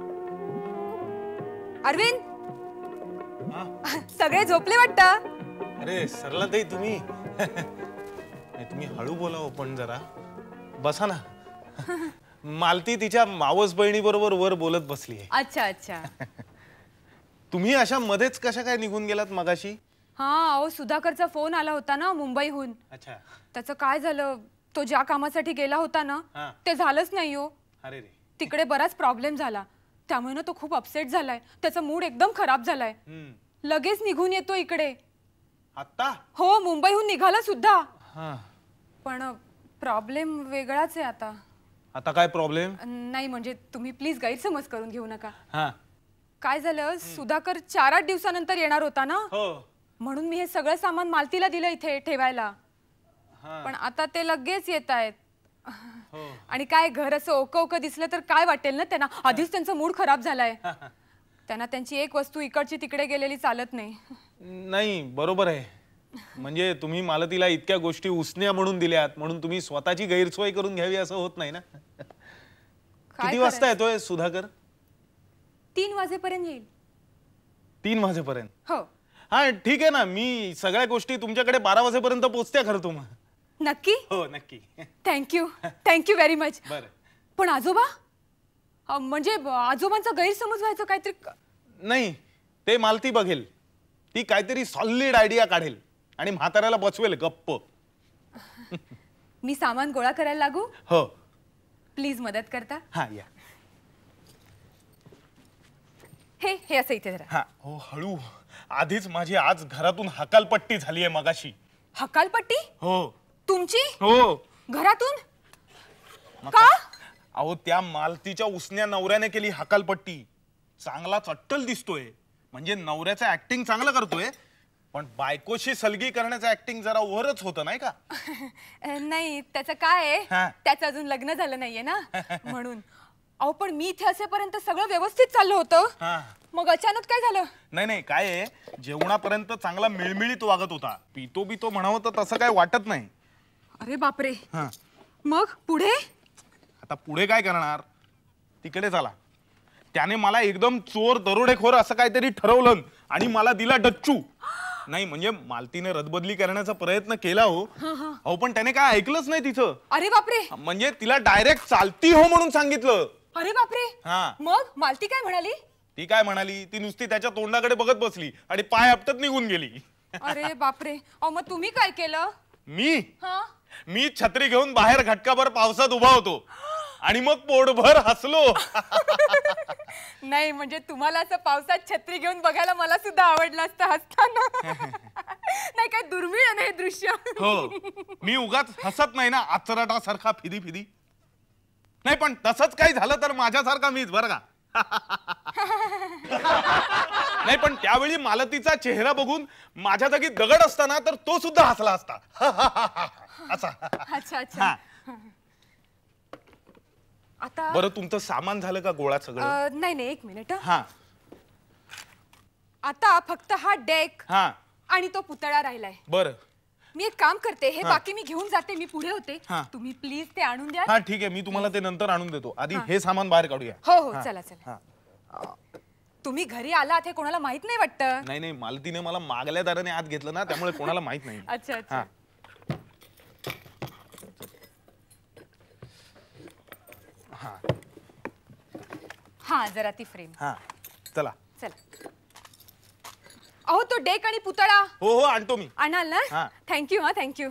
सगळे झोपले वाटतं. अरे सरला ताई तुम्ही तुम्ही हळू बोलावं पण जरा. बसा ना. मालती तिच्या मावस बहिणी बरोबर वर बोलत बसली आहे. अच्छा तुम्ही अशा मध्येच कशा काय निघून गेलात मगाशी? हा सुधाकरचा फोन आला होता ना मुंबईहून. अच्छा. त्याचं काय झालं तो ज्या कामासाठी गेला होता ना हा. ते झालंच नाही हो. अरे रे. तिकडे बराच प्रॉब्लेम झाला. त्यामुळे ना तो खूप अपसेट झालाय. त्याचा मूड एकदम खराब झालाय. लगेच निघून येतो इकडे. आता? हो मुंबईहून निघाला सुद्धा. हा. पण प्रॉब्लेम वेगळाच आहे आता. आता काय प्रॉब्लेम? नाही म्हणजे तुम्ही प्लीज गैरसमज करून घेऊ नका. हा. काय झालं सुधाकर 4-8 दिवसानंतर येणार होता ना. हो. म्हणून मी हे सगळं सामान मालतीला दिलं इथे ठेवायला. पण आता ते लगेच येत आहेत. आणि काय घर असं ओकं दिसलं तर काय वाटेल ना त्यांना. आधीच त्यांचा मूड खराब झालाय. त्यांना त्यांची एक वस्तू इकडची तिकडे गेलेली चालत नाही. नाही बरोबर आहे. म्हणजे तुम्ही मालतीला इतक्या गोष्टी उसण्या म्हणून दिल्यात म्हणून तुम्ही स्वतःची गैरसोय करून घ्यावी असं होत नाही ना. किती वाजता येतोय सुधाकर? 3 वाजेपर्यंत येईल. 3 वाजेपर्यंत? हो. हा ठीक आहे ना, मी सगळ्या गोष्टी तुमच्याकडे 12 वाजेपर्यंत पोहोचत्या खरं तुम्हाला. नक्की? हो नक्की. Thank you thank you very much. बरं. पण आजोबा, म्हणजे आजोबांचा गैरसमज व्हायचं काहीतरी. नाही, ते मालती बघेल, ती काहीतरी सॉलिड आयडिया काढेल आणि म्हाताऱ्याला बसवेल गप्प. मी सामान गोळा करायला लागू? हो. प्लीज मदत करता? हा या. हे असं इथे जरा. हा हो हळू. आधीच माझी आज घरातून हकालपट्टी झालीये मगाशी. हकालपट्टी? हो. तुमची? हो. घरातून? का? अहो त्या मालतीच्या उसन्या नवऱ्याने केली हकालपट्टी. चांगला चट्टल दिसतोय, म्हणजे नवऱ्याचं ऍक्टिंग चांगलं करतोय, पण बायकोशी सलगी करण्याचं ऍक्टिंग जरा ओव्हरच होतं नाही का? नाही, त्याचं काय आहे, हा. त्याचं अजून लग्न झालं नाहीये ना म्हणून. अहो पण मी इथे असेपर्यंत सगळं व्यवस्थित चाललं होतं. हा. मग अचानक काय झालं? नाही काय आहे, जेवणापर्यंत चांगला मिळमिळीत वागत होता. पितो बितो म्हणावं तर तसं काय वाटत नाही. अरे बापरे. हा. मग पुढे? आता पुढे काय करणार, तिकडे चला. त्याने मला एकदम चोर दरोडेखोर असं काहीतरी ठरवलं आणि मला दिला डच्चू. नाही म्हणजे मालतीने रदबदली करण्याचा प्रयत्न केला हो. अहो पण त्याने काय ऐकलंच नाही तिचं. अरे बापरे. म्हणजे तिला डायरेक्ट चालती हो म्हणून सांगितलं. अरे बापरे. हा. मग मालती काय म्हणाली? ती काय म्हणाली, ती नुसती त्याच्या तोंडाकडे बघत बसली आणि पाय आपटत निघून गेली. अरे बापरे. अहो मग तुम्ही काय केलं? मी छत्री घेऊन बाहेर घटकाभर पावसात उभा होतो आणि मग पोटभर हसलो. नाही म्हणजे तुम्हाला असं पावसात छत्री घेऊन बघायला मला सुद्धा आवडलं असतं हसताना. नाही काय दुर्मिळ आहे ना हे दृश्य. हो, मी उगाच हसत नाही ना आचराटासारखा फिदी फिदी. नाही पण तसंच काही झालं तर माझ्यासारखा मीच बरं का. नाही पण त्यावेळी मालतीचा चेहरा बघून माझ्या जागी दगड असताना तर तो सुद्धा हसला असता. असा. अच्छा अच्छा. आता बरं तुमचं सामान झालं का गोळा सगळं? नाही 1 मिनिट. हा. आता फक्त हा डेक हा आणि तो पुतळा राहिलाय. बरं. मी एक काम करते, हे बाकी मी घेऊन जाते, मी पुढे होते. हा. तुम्ही प्लीज ते आणून द्या. हा ठीक आहे, मी तुम्हाला ते नंतर आणून देतो. आधी हे सामान बाहेर काढूया. हो हो चला चला. हा. तुम्ही घरी आलात हे कोणाला माहित नाही वाटतं. नाही मालतीने मला मागल्या दाराने आत घेतलं ना, त्यामुळे कोणाला माहित नाही. अच्छा अच्छा. हा. हा जरा ती फ्रेम. हा चला. चला. अहो तो डेक आणि पुतळा. हो आणतो मी. आणाल ना? हा. थँक्यू. हा थँक्यू.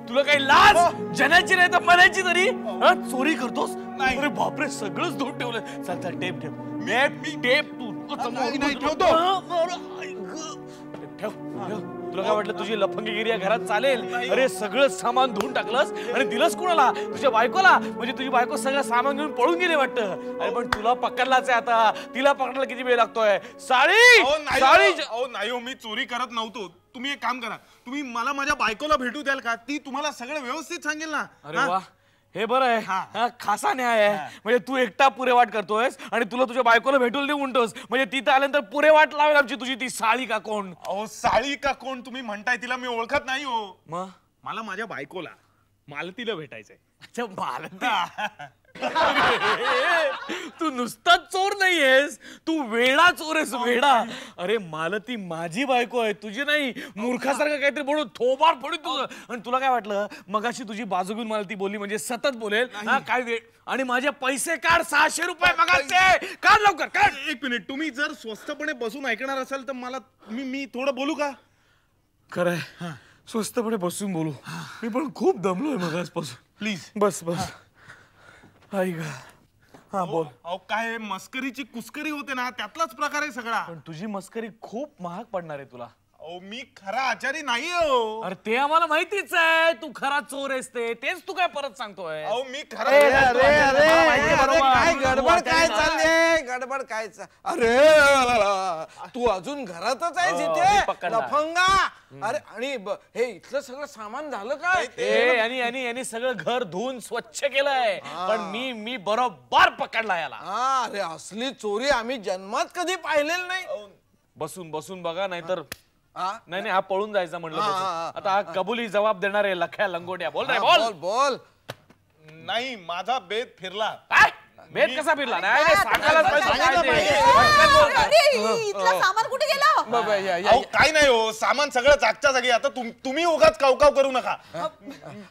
तुला काही लाज जनाची नाही तर मनाची तरी चोरी करतोस? नाही. अरे बापरे सगळंच धुवून ठेवलं. चल चल टेप टेप तू नाही, ठेवतो. ठेव तुला काय वाटलं तुझी लफंगीगिरी या घरात चालेल? अरे सगळं सामान धुवून टाकलंस आणि दिलंस कोणाला? तुझ्या बायकोला. म्हणजे तुझी बायको सगळं सामान घेऊन पळून गेली वाटतं. अरे पण तुला पकडलाच आहे आता. तिला पकडायला किती वेळ लागतोय? साळी नाही हो, मी चोरी करत नव्हतो. तुम्ही एक काम करा, तुम्ही मला माझ्या बायकोला भेटू द्याल का? ती तुम्हाला सगळं व्यवस्थित सांगेल ना. अरे वा हे बरं आहे. हा खासा न्याय आहे. म्हणजे तू एकटा पुरेवाट करतोयस आणि तुला तुझ्या बायकोला भेटून देऊ म्हणतोस. म्हणजे तिथं आल्यानंतर पुरेवाट लावेल आमची तुझी ती साळी का कोण? अहो साळी का कोण तुम्ही म्हणताय, तिला मी ओळखत नाही हो. मग मला माझ्या बायकोला मालतीला भेटायचंय. अच्छा मालती. तू नुसता चोर नाहीयेस, तू वेडा चोर आहेस वेडा. अरे मालती माझी बायको आहे, तुझी नाही. मूर्खासारखं काहीतरी बोलून थोबाड फोडून तुझं. आणि तुला काय वाटलं मगाशी तुझी बाजू घेऊन मालती बोलली म्हणजे सतत बोलेल? काय वेळ. आणि माझे पैसे काढ, 600 रुपये मगाचे काढ लवकर काढ. एक मिनिट, तुम्ही जर स्वस्तपणे बसून ऐकणार असाल तर मला मी थोडं बोलू का? खरंय स्वस्तपणे बसून बोलू. मी पण खूप दमलोय मगासपासून. प्लीज बस बस. आई ग. हा बोल. अहो काय मस्करीची कुस्करी होते ना, त्यातलाच प्रकार आहे सगळा. पण तुझी मस्करी खूप महाग पडणार आहे तुला. अहो मी खरा आचारी नाही हो. अरे ते आम्हाला माहितीच आहे, तू खरा चोर आहेस तेच तू काय परत सांगतोय. अहो मी खरा अरे अरे अरे मला माहिती आहे बरोबर. काय तू गडबड आचारी काय ना. चालली गडबड काय अरे तू अजून घरातच आहेस हो, मी इथे पकडला. लफंगा. अरे आणि हे इथलं सगळं सामान झालं काय? यांनी सगळं घर धुवून स्वच्छ केलंय, पण मी बरोबर पकडला याला. हा अरे असली चोरी आम्ही जन्मात कधी पाहिलेलं नाही. बसून बसून बघा, नाहीतर हा? नाही हा पळून जायचा म्हटलं हा, बसून. हा, आता हा कबुली जवाब देणार आहे लख्या लंगोट्या. बोल रे हा, बोल. बोल बोल. नाही माझा बेत फिरला. काय? बेत कसा फिरला? नाही नाही, सांगायलाच पाहिजे काय सांगितलं ते. पाहिजे. पटकन बोल काय. इथलं सामान कुठे गेलं? बाबा, या, या, अहो काय नाही हो, सामान सगळं जागच्या जागी. आता तुम्ही उगाच कावकाव करू नका.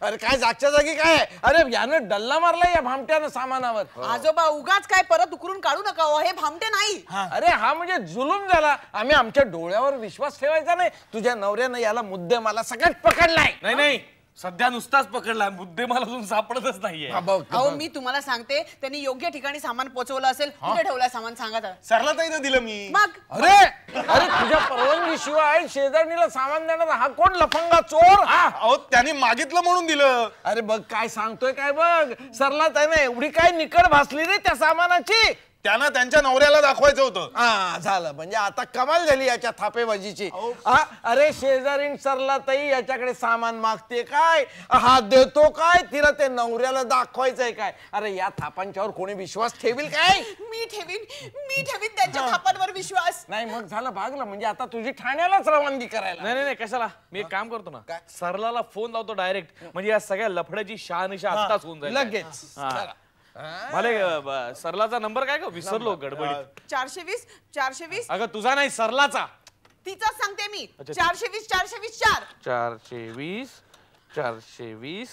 अरे काय जागच्या जागी काय? अरे यानं डल्ला मारला या भामट्यानं सामानावर. आजोबा उगाच काय परत उकरून काढू नका हो, हे भामटे नाही. अरे हा म्हणजे जुलूम झाला. आम्ही आमच्या डोळ्यावर विश्वास ठेवायचा नाही. तुझ्या नवऱ्यानं याला मुद्दे मला सगळ्यात पकडलाय. नाही सध्या नुसताच पकडला, मुद्दे मला अजून सापडतच नाहीये. अहो मी तुम्हाला सांगते, त्यांनी योग्य ठिकाणी सामान पोहोचवलं असेल. कुठे ठेवलंय सामान सांगा तर. सरला ताईनं दिलं मी. मग अरे अरे तुझ्या परवानगी शिवाय शेजारणीला सामान देणार हा कोण लफंगा चोर? अहो त्याने मागितलं म्हणून दिलं. अरे बघ काय सांगतोय काय बघ. सरला त्याने एवढी काय निकड भासली रे त्या सामानाची. त्यांना त्यांच्या नवऱ्याला दाखवायचं होतं. हा झालं म्हणजे आता कमाल झाली याच्या थापेबाजीची. हा अरे शेजारीन सरला ताई याच्याकडे सामान मागते काय, हा देतो काय, तिला ते नवऱ्याला दाखवायचंय काय. अरे या थापांच्यावर कोणी विश्वास ठेवील काय? मी ठेवीन त्यांच्या थापांवर विश्वास. नाही मग झालं भागलं म्हणजे आता तुझी ठाण्यालाच रवानगी करायला. नाही कशाला, मी एक काम करतो ना, काय? सरलाला फोन लावतो डायरेक्ट, म्हणजे या सगळ्या लफड्याची शहानिशा आत्ताच होऊन जाईल. लगेच. हा. चला. मला सरलाचा नंबर काय ग, विसरलो गडबडीत. 420 अगं तुझा नाही, सरलाचा. तिचाच सांगते मी. अच्छा, 420 420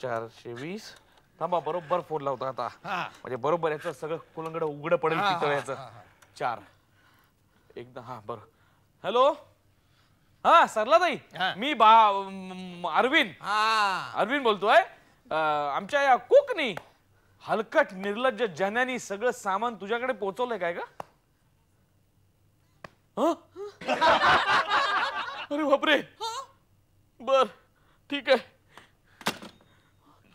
420 थांबा, बरोबर फोन लावतो आता. म्हणजे बरोबर याचं सगळं कुलंगड उघड पडेल पितळ्याचं. 4 एकदा. हा बरं. हॅलो, हा सरला ताई, मी अरविंद बोलतोय. आमच्या या कोकणी हलकट निर्लज्ज जन्यानी सगळं सामान तुझ्याकडे पोहोचवलंय काय का? अरे बापरे. बर ठीक आहे.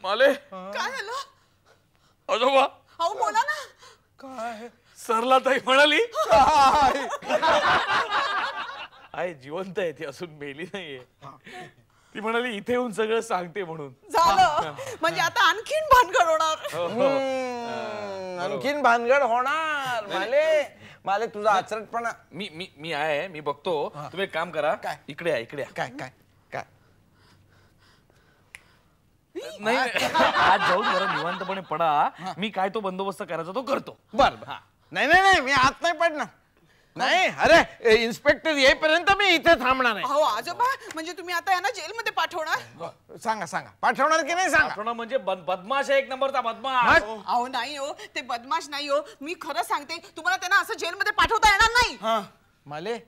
माले काय झालं? आजोबा, अहो बोला ना. काय सरला ताई म्हणाली आहे जिवंत आहे ती, असून मेली नाहीये. ती म्हणाली इथे येऊन सगळं सांगते म्हणून. झालं म्हणजे आता आणखीन भानगड होणार. आणखीन भानगड होणार. माले तुझा आचरटपणा. मी आहे, मी बघतो. तुम्ही एक काम करा, काय? इकडे या. काय काय काय नाही आज जाऊन जरा निवांतपणे पडा. मी काय तो बंदोबस्त करायचा तो करतो. बर नाही मी आत नाही पडणार. नाही अरे इन्स्पेक्टर येईपर्यंत मी इथे थांबणार नाही. अहो आजोबा म्हणजे तुम्ही आता यांना जेलमध्ये पाठवणार? सांगा पाठवणार की नाही सांगा. पाठवणं म्हणजे बदमाश आहे, एक नंबरचा बदमाश. अहो नाही हो, ते बदमाश नाही हो. मी खरं सांगते तुम्हाला त्यांना असं जेलमध्ये पाठवता येणार नाही. माले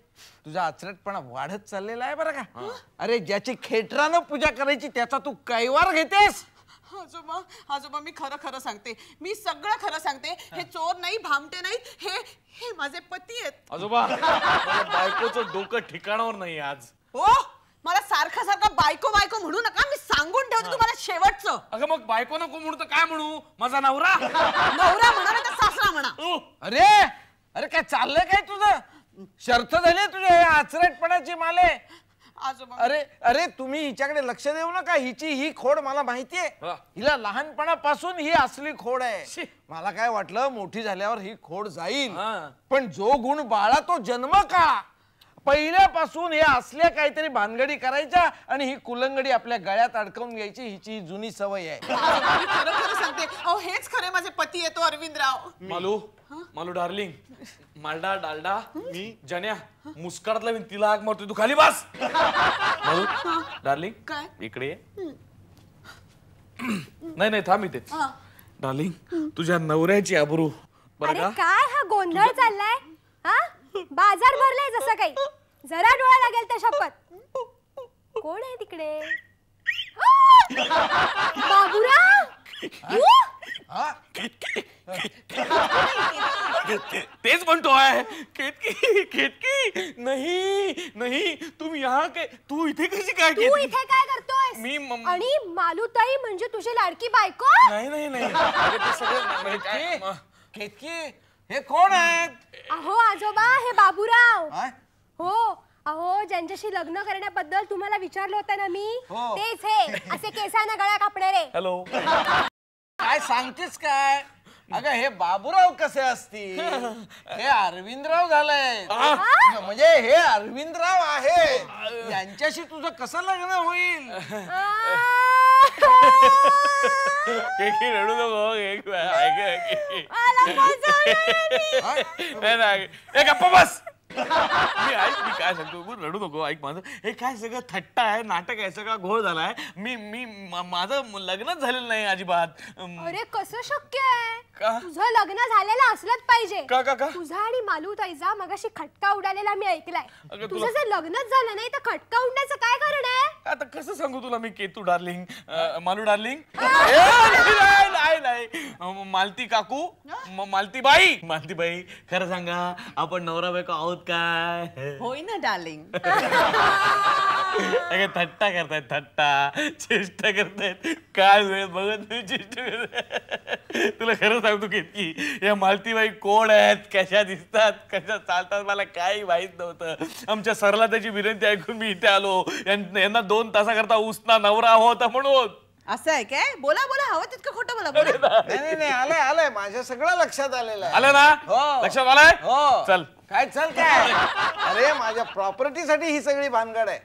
तुझा आचरटपणा वाढत चाललेला आहे बरं का. अरे ज्याची खेटरानं पूजा करायची त्याचा तू कैवार घेतेस. आजोबा मी खरं सांगते. मी सगळं खरं सांगते. हे चोर नाही, भामटे नाही, हे माझे पती आहेत. आजोबा मला बायकोचं डोकं ठिकाणावर नाही आज. हो मला सारखं बायको म्हणू नका. मी सांगून ठेवते तुम्हाला शेवटचं. अगं मग बायको नको म्हणू तर काय म्हणू? माझा नवरा. नवरा म्हणा नाही तर सासरा म्हणा. अरे काय चाललंय काय तुझं? शर्त झाली तुझ्या या आचरटपणाची माले. आजोबा अरे तुम्ही हिच्याकडे लक्ष देऊ नका. ही खोड मला माहितीये. हिला लहानपणापासून ही असली खोड आहे. मला काय वाटलं मोठी झाल्यावर ही खोड जाईल, पण जो गुण बाळा तो जन्म काळा. पहिल्यापासून हे असल्या काहीतरी भानगडी करायच्या आणि ही कुलंगडी आपल्या गळ्यात अडकवून घ्यायची हिची जुनी सवय आहे. मी खरं सांगते. अहो हेच खरे माझे पती येतो अरविंदराव. मालू डार्लिंग, मालडा डालडा मी जन्या मुस्कारातला मी तिला हाक मारतोय, तू खाली बस. मालू डार्लिंग काय? इकडे ये. नाही थांब इथेच. डार्लिंग तुझ्या नवऱ्याची आबरू बरं अरे का? काय हा गोंधळ चाललाय? हा बाजार भरलाय जसं काही. जरा डोळा लागेल त्या शपथ. कोण आहे तिकडे? बाबूराव. तेच म्हणतोय. केतकी नहीं नहीं नहीं तुम यहाँ के तू इथे कशी काय तू इथे काय करतोयस? मी आणि मालूताई म्हणजे तुझी लाडकी बायको? नाही नाही नाही अगं, ते सगळं काय- केतकी हे कोण आहेत? अहो आजोबा हे बाबूराव. काय? हो अहो ज्यांच्याशी लग्न करण्याबद्दल तुम्हाला विचारलं होतं ना मी, हो. तेच हे असे केसांना गळा कापणारे. हॅलो काय सांगतेस काय? अगं हे बाबूराव कसे असतील? हे अरविंदराव झालंय. म्हणजे हे अरविंदराव आहे. यांच्याशी तुझं कसं लग्न होईल? रडू नको गप्पा बस. मी ऐक मी काय सांगतो रडू नको ऐक माझं हे काय सगळं थट्टा आहे नाटक आहे सगळा घोळ झालाय माझं लग्नच झालेलं नाही अजिबात. अरे कसं शक्य आहे? का? तुझं लग्न झालेलं असलंच पाहिजे. का का का तुझा आणि मालूताईचा मगाशी खटका उडालेला मी ऐकलाय. अगं, तुझं जर लग्नच झालं नाही तर खटका उडण्याचं काय कारण आहे? आता कसं सांगू तुला मी केतू डार्लिंग मालू डार्लिंग नाही नाही मालती काकू मालती बाई खरं सांगा आपण नवरा बायको आहोत काय? होय ना डार्लिंग. अगं थट्टा करतायत थट्टा चेष्टा करतायत काय वेळ बघत नाही चेष्टा करतायत. तुला खरं सांगतो की या मालतीबाई कोण आहेत कशा दिसतात कशा चालतात मला काही माहित नव्हतं. आमच्या सरला त्याची विनंती ऐकून मी इथे आलो. यांना 2 तासाकरता उसना नवरा होता म्हणून. असं आहे काय? बोला बोला हवं तितकं खोटं बोला बोला. नाही आलंय माझ्या सगळं लक्षात आलेलं आहे. आलं ना? हो. लक्षात आलंय? हो. चल चल काय? अरे माझ्या प्रॉपर्टीसाठी ही सगळी भानगड आहे.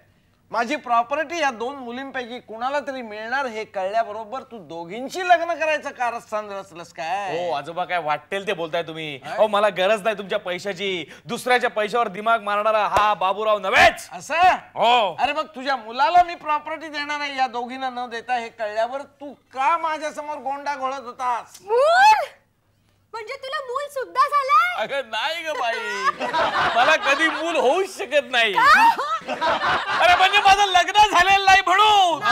माझी प्रॉपर्टी या 2 मुलींपैकी कुणाला तरी मिळणार हे कळल्याबरोबर तू दोघींची लग्न करायचं कारस्थान रचलंस काय? हो आजोबा काय वाटेल ते बोलताय तुम्ही. हो मला गरज नाही तुमच्या पैशाची. दुसऱ्याच्या पैशावर दिमाग मारणारा हा बाबूराव नव्हेच. असं? हो. अरे मग तुझ्या मुलाला मी प्रॉपर्टी देणार आहे या दोघींना न देता हे कळल्यावर तू का माझ्या समोर गोंडा घोळत होतास? मूल म्हणजे तुला मूल सुद्धा झालंय? अगं नाही ग बाई मला कधी मूल होऊच शकत नाही. अरे म्हणजे माझं लग्न झालेलं नाही म्हणून.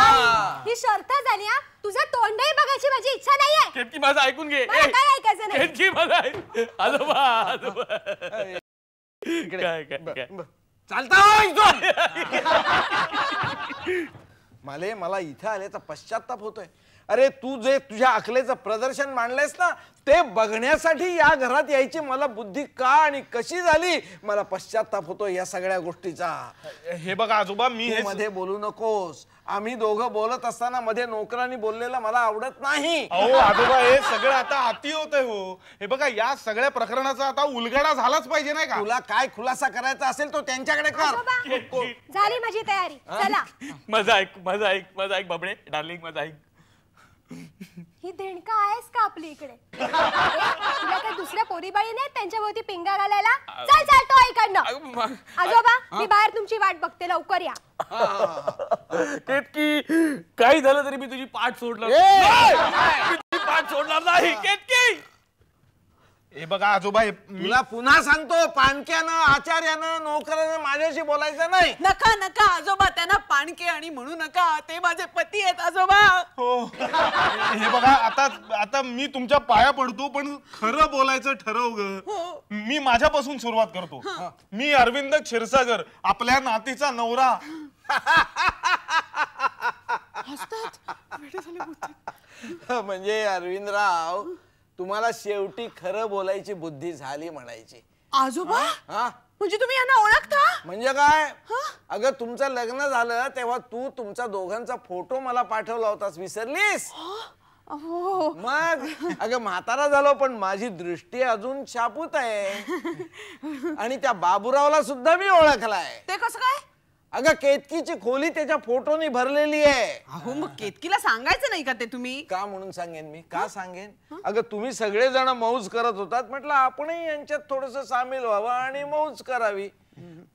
ही शर्त झाली. तुझं तोंडही बघायची माझी इच्छा नाहीये. केतकी माझं ऐकून घे. मला काय ऐकायचं नाही. केतकी माझं आजोबा काय चालता मला इथं आल्याचा पश्चाताप होतोय. अरे तू जे तुझ्या अकलेचं प्रदर्शन मांडलंयस ना ते बघण्यासाठी या घरात यायची मला बुद्धी का आणि कशी झाली मला पश्चाताप होतो या सगळ्या गोष्टीचा. हे बघा आजोबा मी तू हे मध्ये बोलू नकोस. आम्ही दोघं बोलत असताना मध्ये नोकरांनी बोललेलं मला आवडत नाही. अहो आजोबा हे सगळं आता हाती होत आहे. हो हे बघा या सगळ्या प्रकरणाचा आता उलगडा झालाच पाहिजे नाही का? तुला काय खुलासा करायचा असेल तो त्यांच्याकडे कर. आजोबा, झाली माझी तयारी. चला. माझं ऐक बाबडे डार्लिंग माझं ऐक. ही देणका आहेस का आपली इकडे? तुला काय दुसऱ्या पोरीबाई नाही त्यांच्यावरती पिंगा घालायला? चल तो इकडनं. आजोबा मी बाहेर तुमची वाट बघते लवकर या. केतकी काही झालं तरी मी तुझी पाठ सोडणार मी तुझी पाठ सोडणार नाही केतकी. हे बघा आजोबा तुला पुन्हा सांगतो पाणक्यानं आचार्यानं नोकरानं माझ्याशी बोलायचं नाही. नका नका आजोबा त्यांना पाणके आणि म्हणू नका. ते माझे पती आहेत आजोबा. हो हे बघा आता मी तुमच्या पाया पडतो पण खरं बोलायचं ठरव ग. मी माझ्यापासून सुरुवात करतो. मी अरविंद क्षीरसागर आपल्या नातीचा नवरा. म्हणजे अरविंदराव तुम्हाला शेवटी खरं बोलायची बुद्धी झाली म्हणायची. आजोबा हा म्हणजे तुम्ही यांना ओळखता? म्हणजे काय? अगं तुमचं लग्न झालं तेव्हा तू तुमचा दोघांचा फोटो मला पाठवला होतास विसरलीस? मग अगं म्हातारा झालो पण माझी दृष्टी अजून शाबूत आहे. आणि त्या बाबूरावला सुद्धा मी ओळखलाय. ते कसं काय? अगं केतकीची खोली त्याच्या फोटोनी भरलेली आहे. अहो मग केतकीला सांगायचं नाही का ते तुम्ही? का म्हणून सांगेन मी का सांगेन? अगं तुम्ही सगळेजण मौज करत होतात म्हटलं आपणही यांच्यात थोडस सामील व्हावं आणि मौज करावी.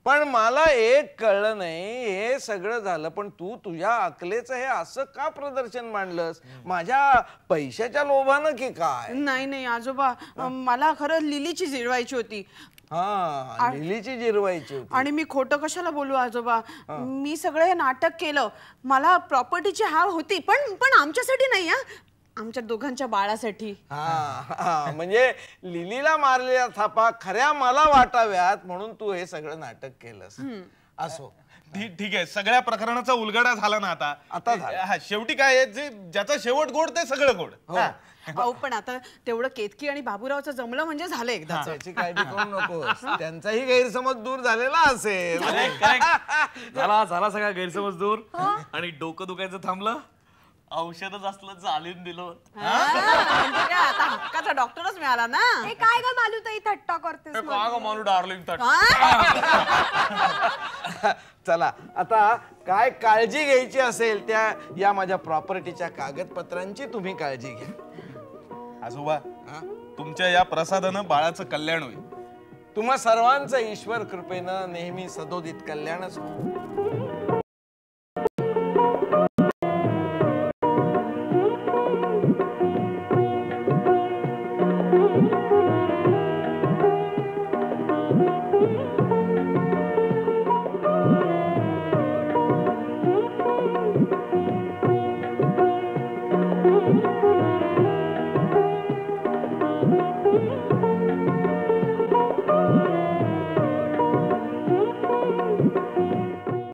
पण मला एक कळलं नाही हे सगळं झालं पण तू तुझ्या अकलेचं हे असं का प्रदर्शन मांडलंस? माझ्या पैशाच्या लोभानं की काय? नाही आजोबा मला खरं लिलीची जिरवायची होती. हा लिलीची जिरवायची होती. आणि मी खोटं कशाला बोलू आजोबा. मी सगळं हे नाटक केलं. मला प्रॉपर्टीची हाव होती पण आमच्यासाठी नाही. आमच्या दोघांच्या बाळासाठी. हा, म्हणजे लिलीला मारलेल्या थापा खऱ्या मला वाटाव्यात म्हणून तू हे सगळं नाटक केलंस. असो, ठीक आहे, सगळ्या प्रकरणाचा उलगडा झाला ना आता. झाला. हा, शेवटी काय आहे, जे ज्याचा शेवट गोड ते सगळं गोड. हा. अहो पण आता तेवढं केतकी आणि बाबूरावचं जमलं म्हणजे झालं एकदाच. त्याची काळजी करू नकोस. त्यांचाही गैरसमज दूर झालेला असेल. झाला सगळा गैरसमज दूर आणि डोकं दुखायचं थांबलं. औषधच असलं चालून दिलं. म्हणजे काय आता हक्काचा डॉक्टरच मिळाला ना. हे काय ग मालू ताई थट्टा करतेस का ग मानू डार्लिंग तर चला आता काय काळजी घ्यायची असेल त्या या माझ्या प्रॉपर्टीच्या कागदपत्रांची तुम्ही काळजी घ्या. आजोबा, तुमच्या या प्रसादानं बाळाचं कल्याण होईल. तुम्हा सर्वांचं ईश्वर कृपेनं नेहमी सदोदित कल्याणच हो.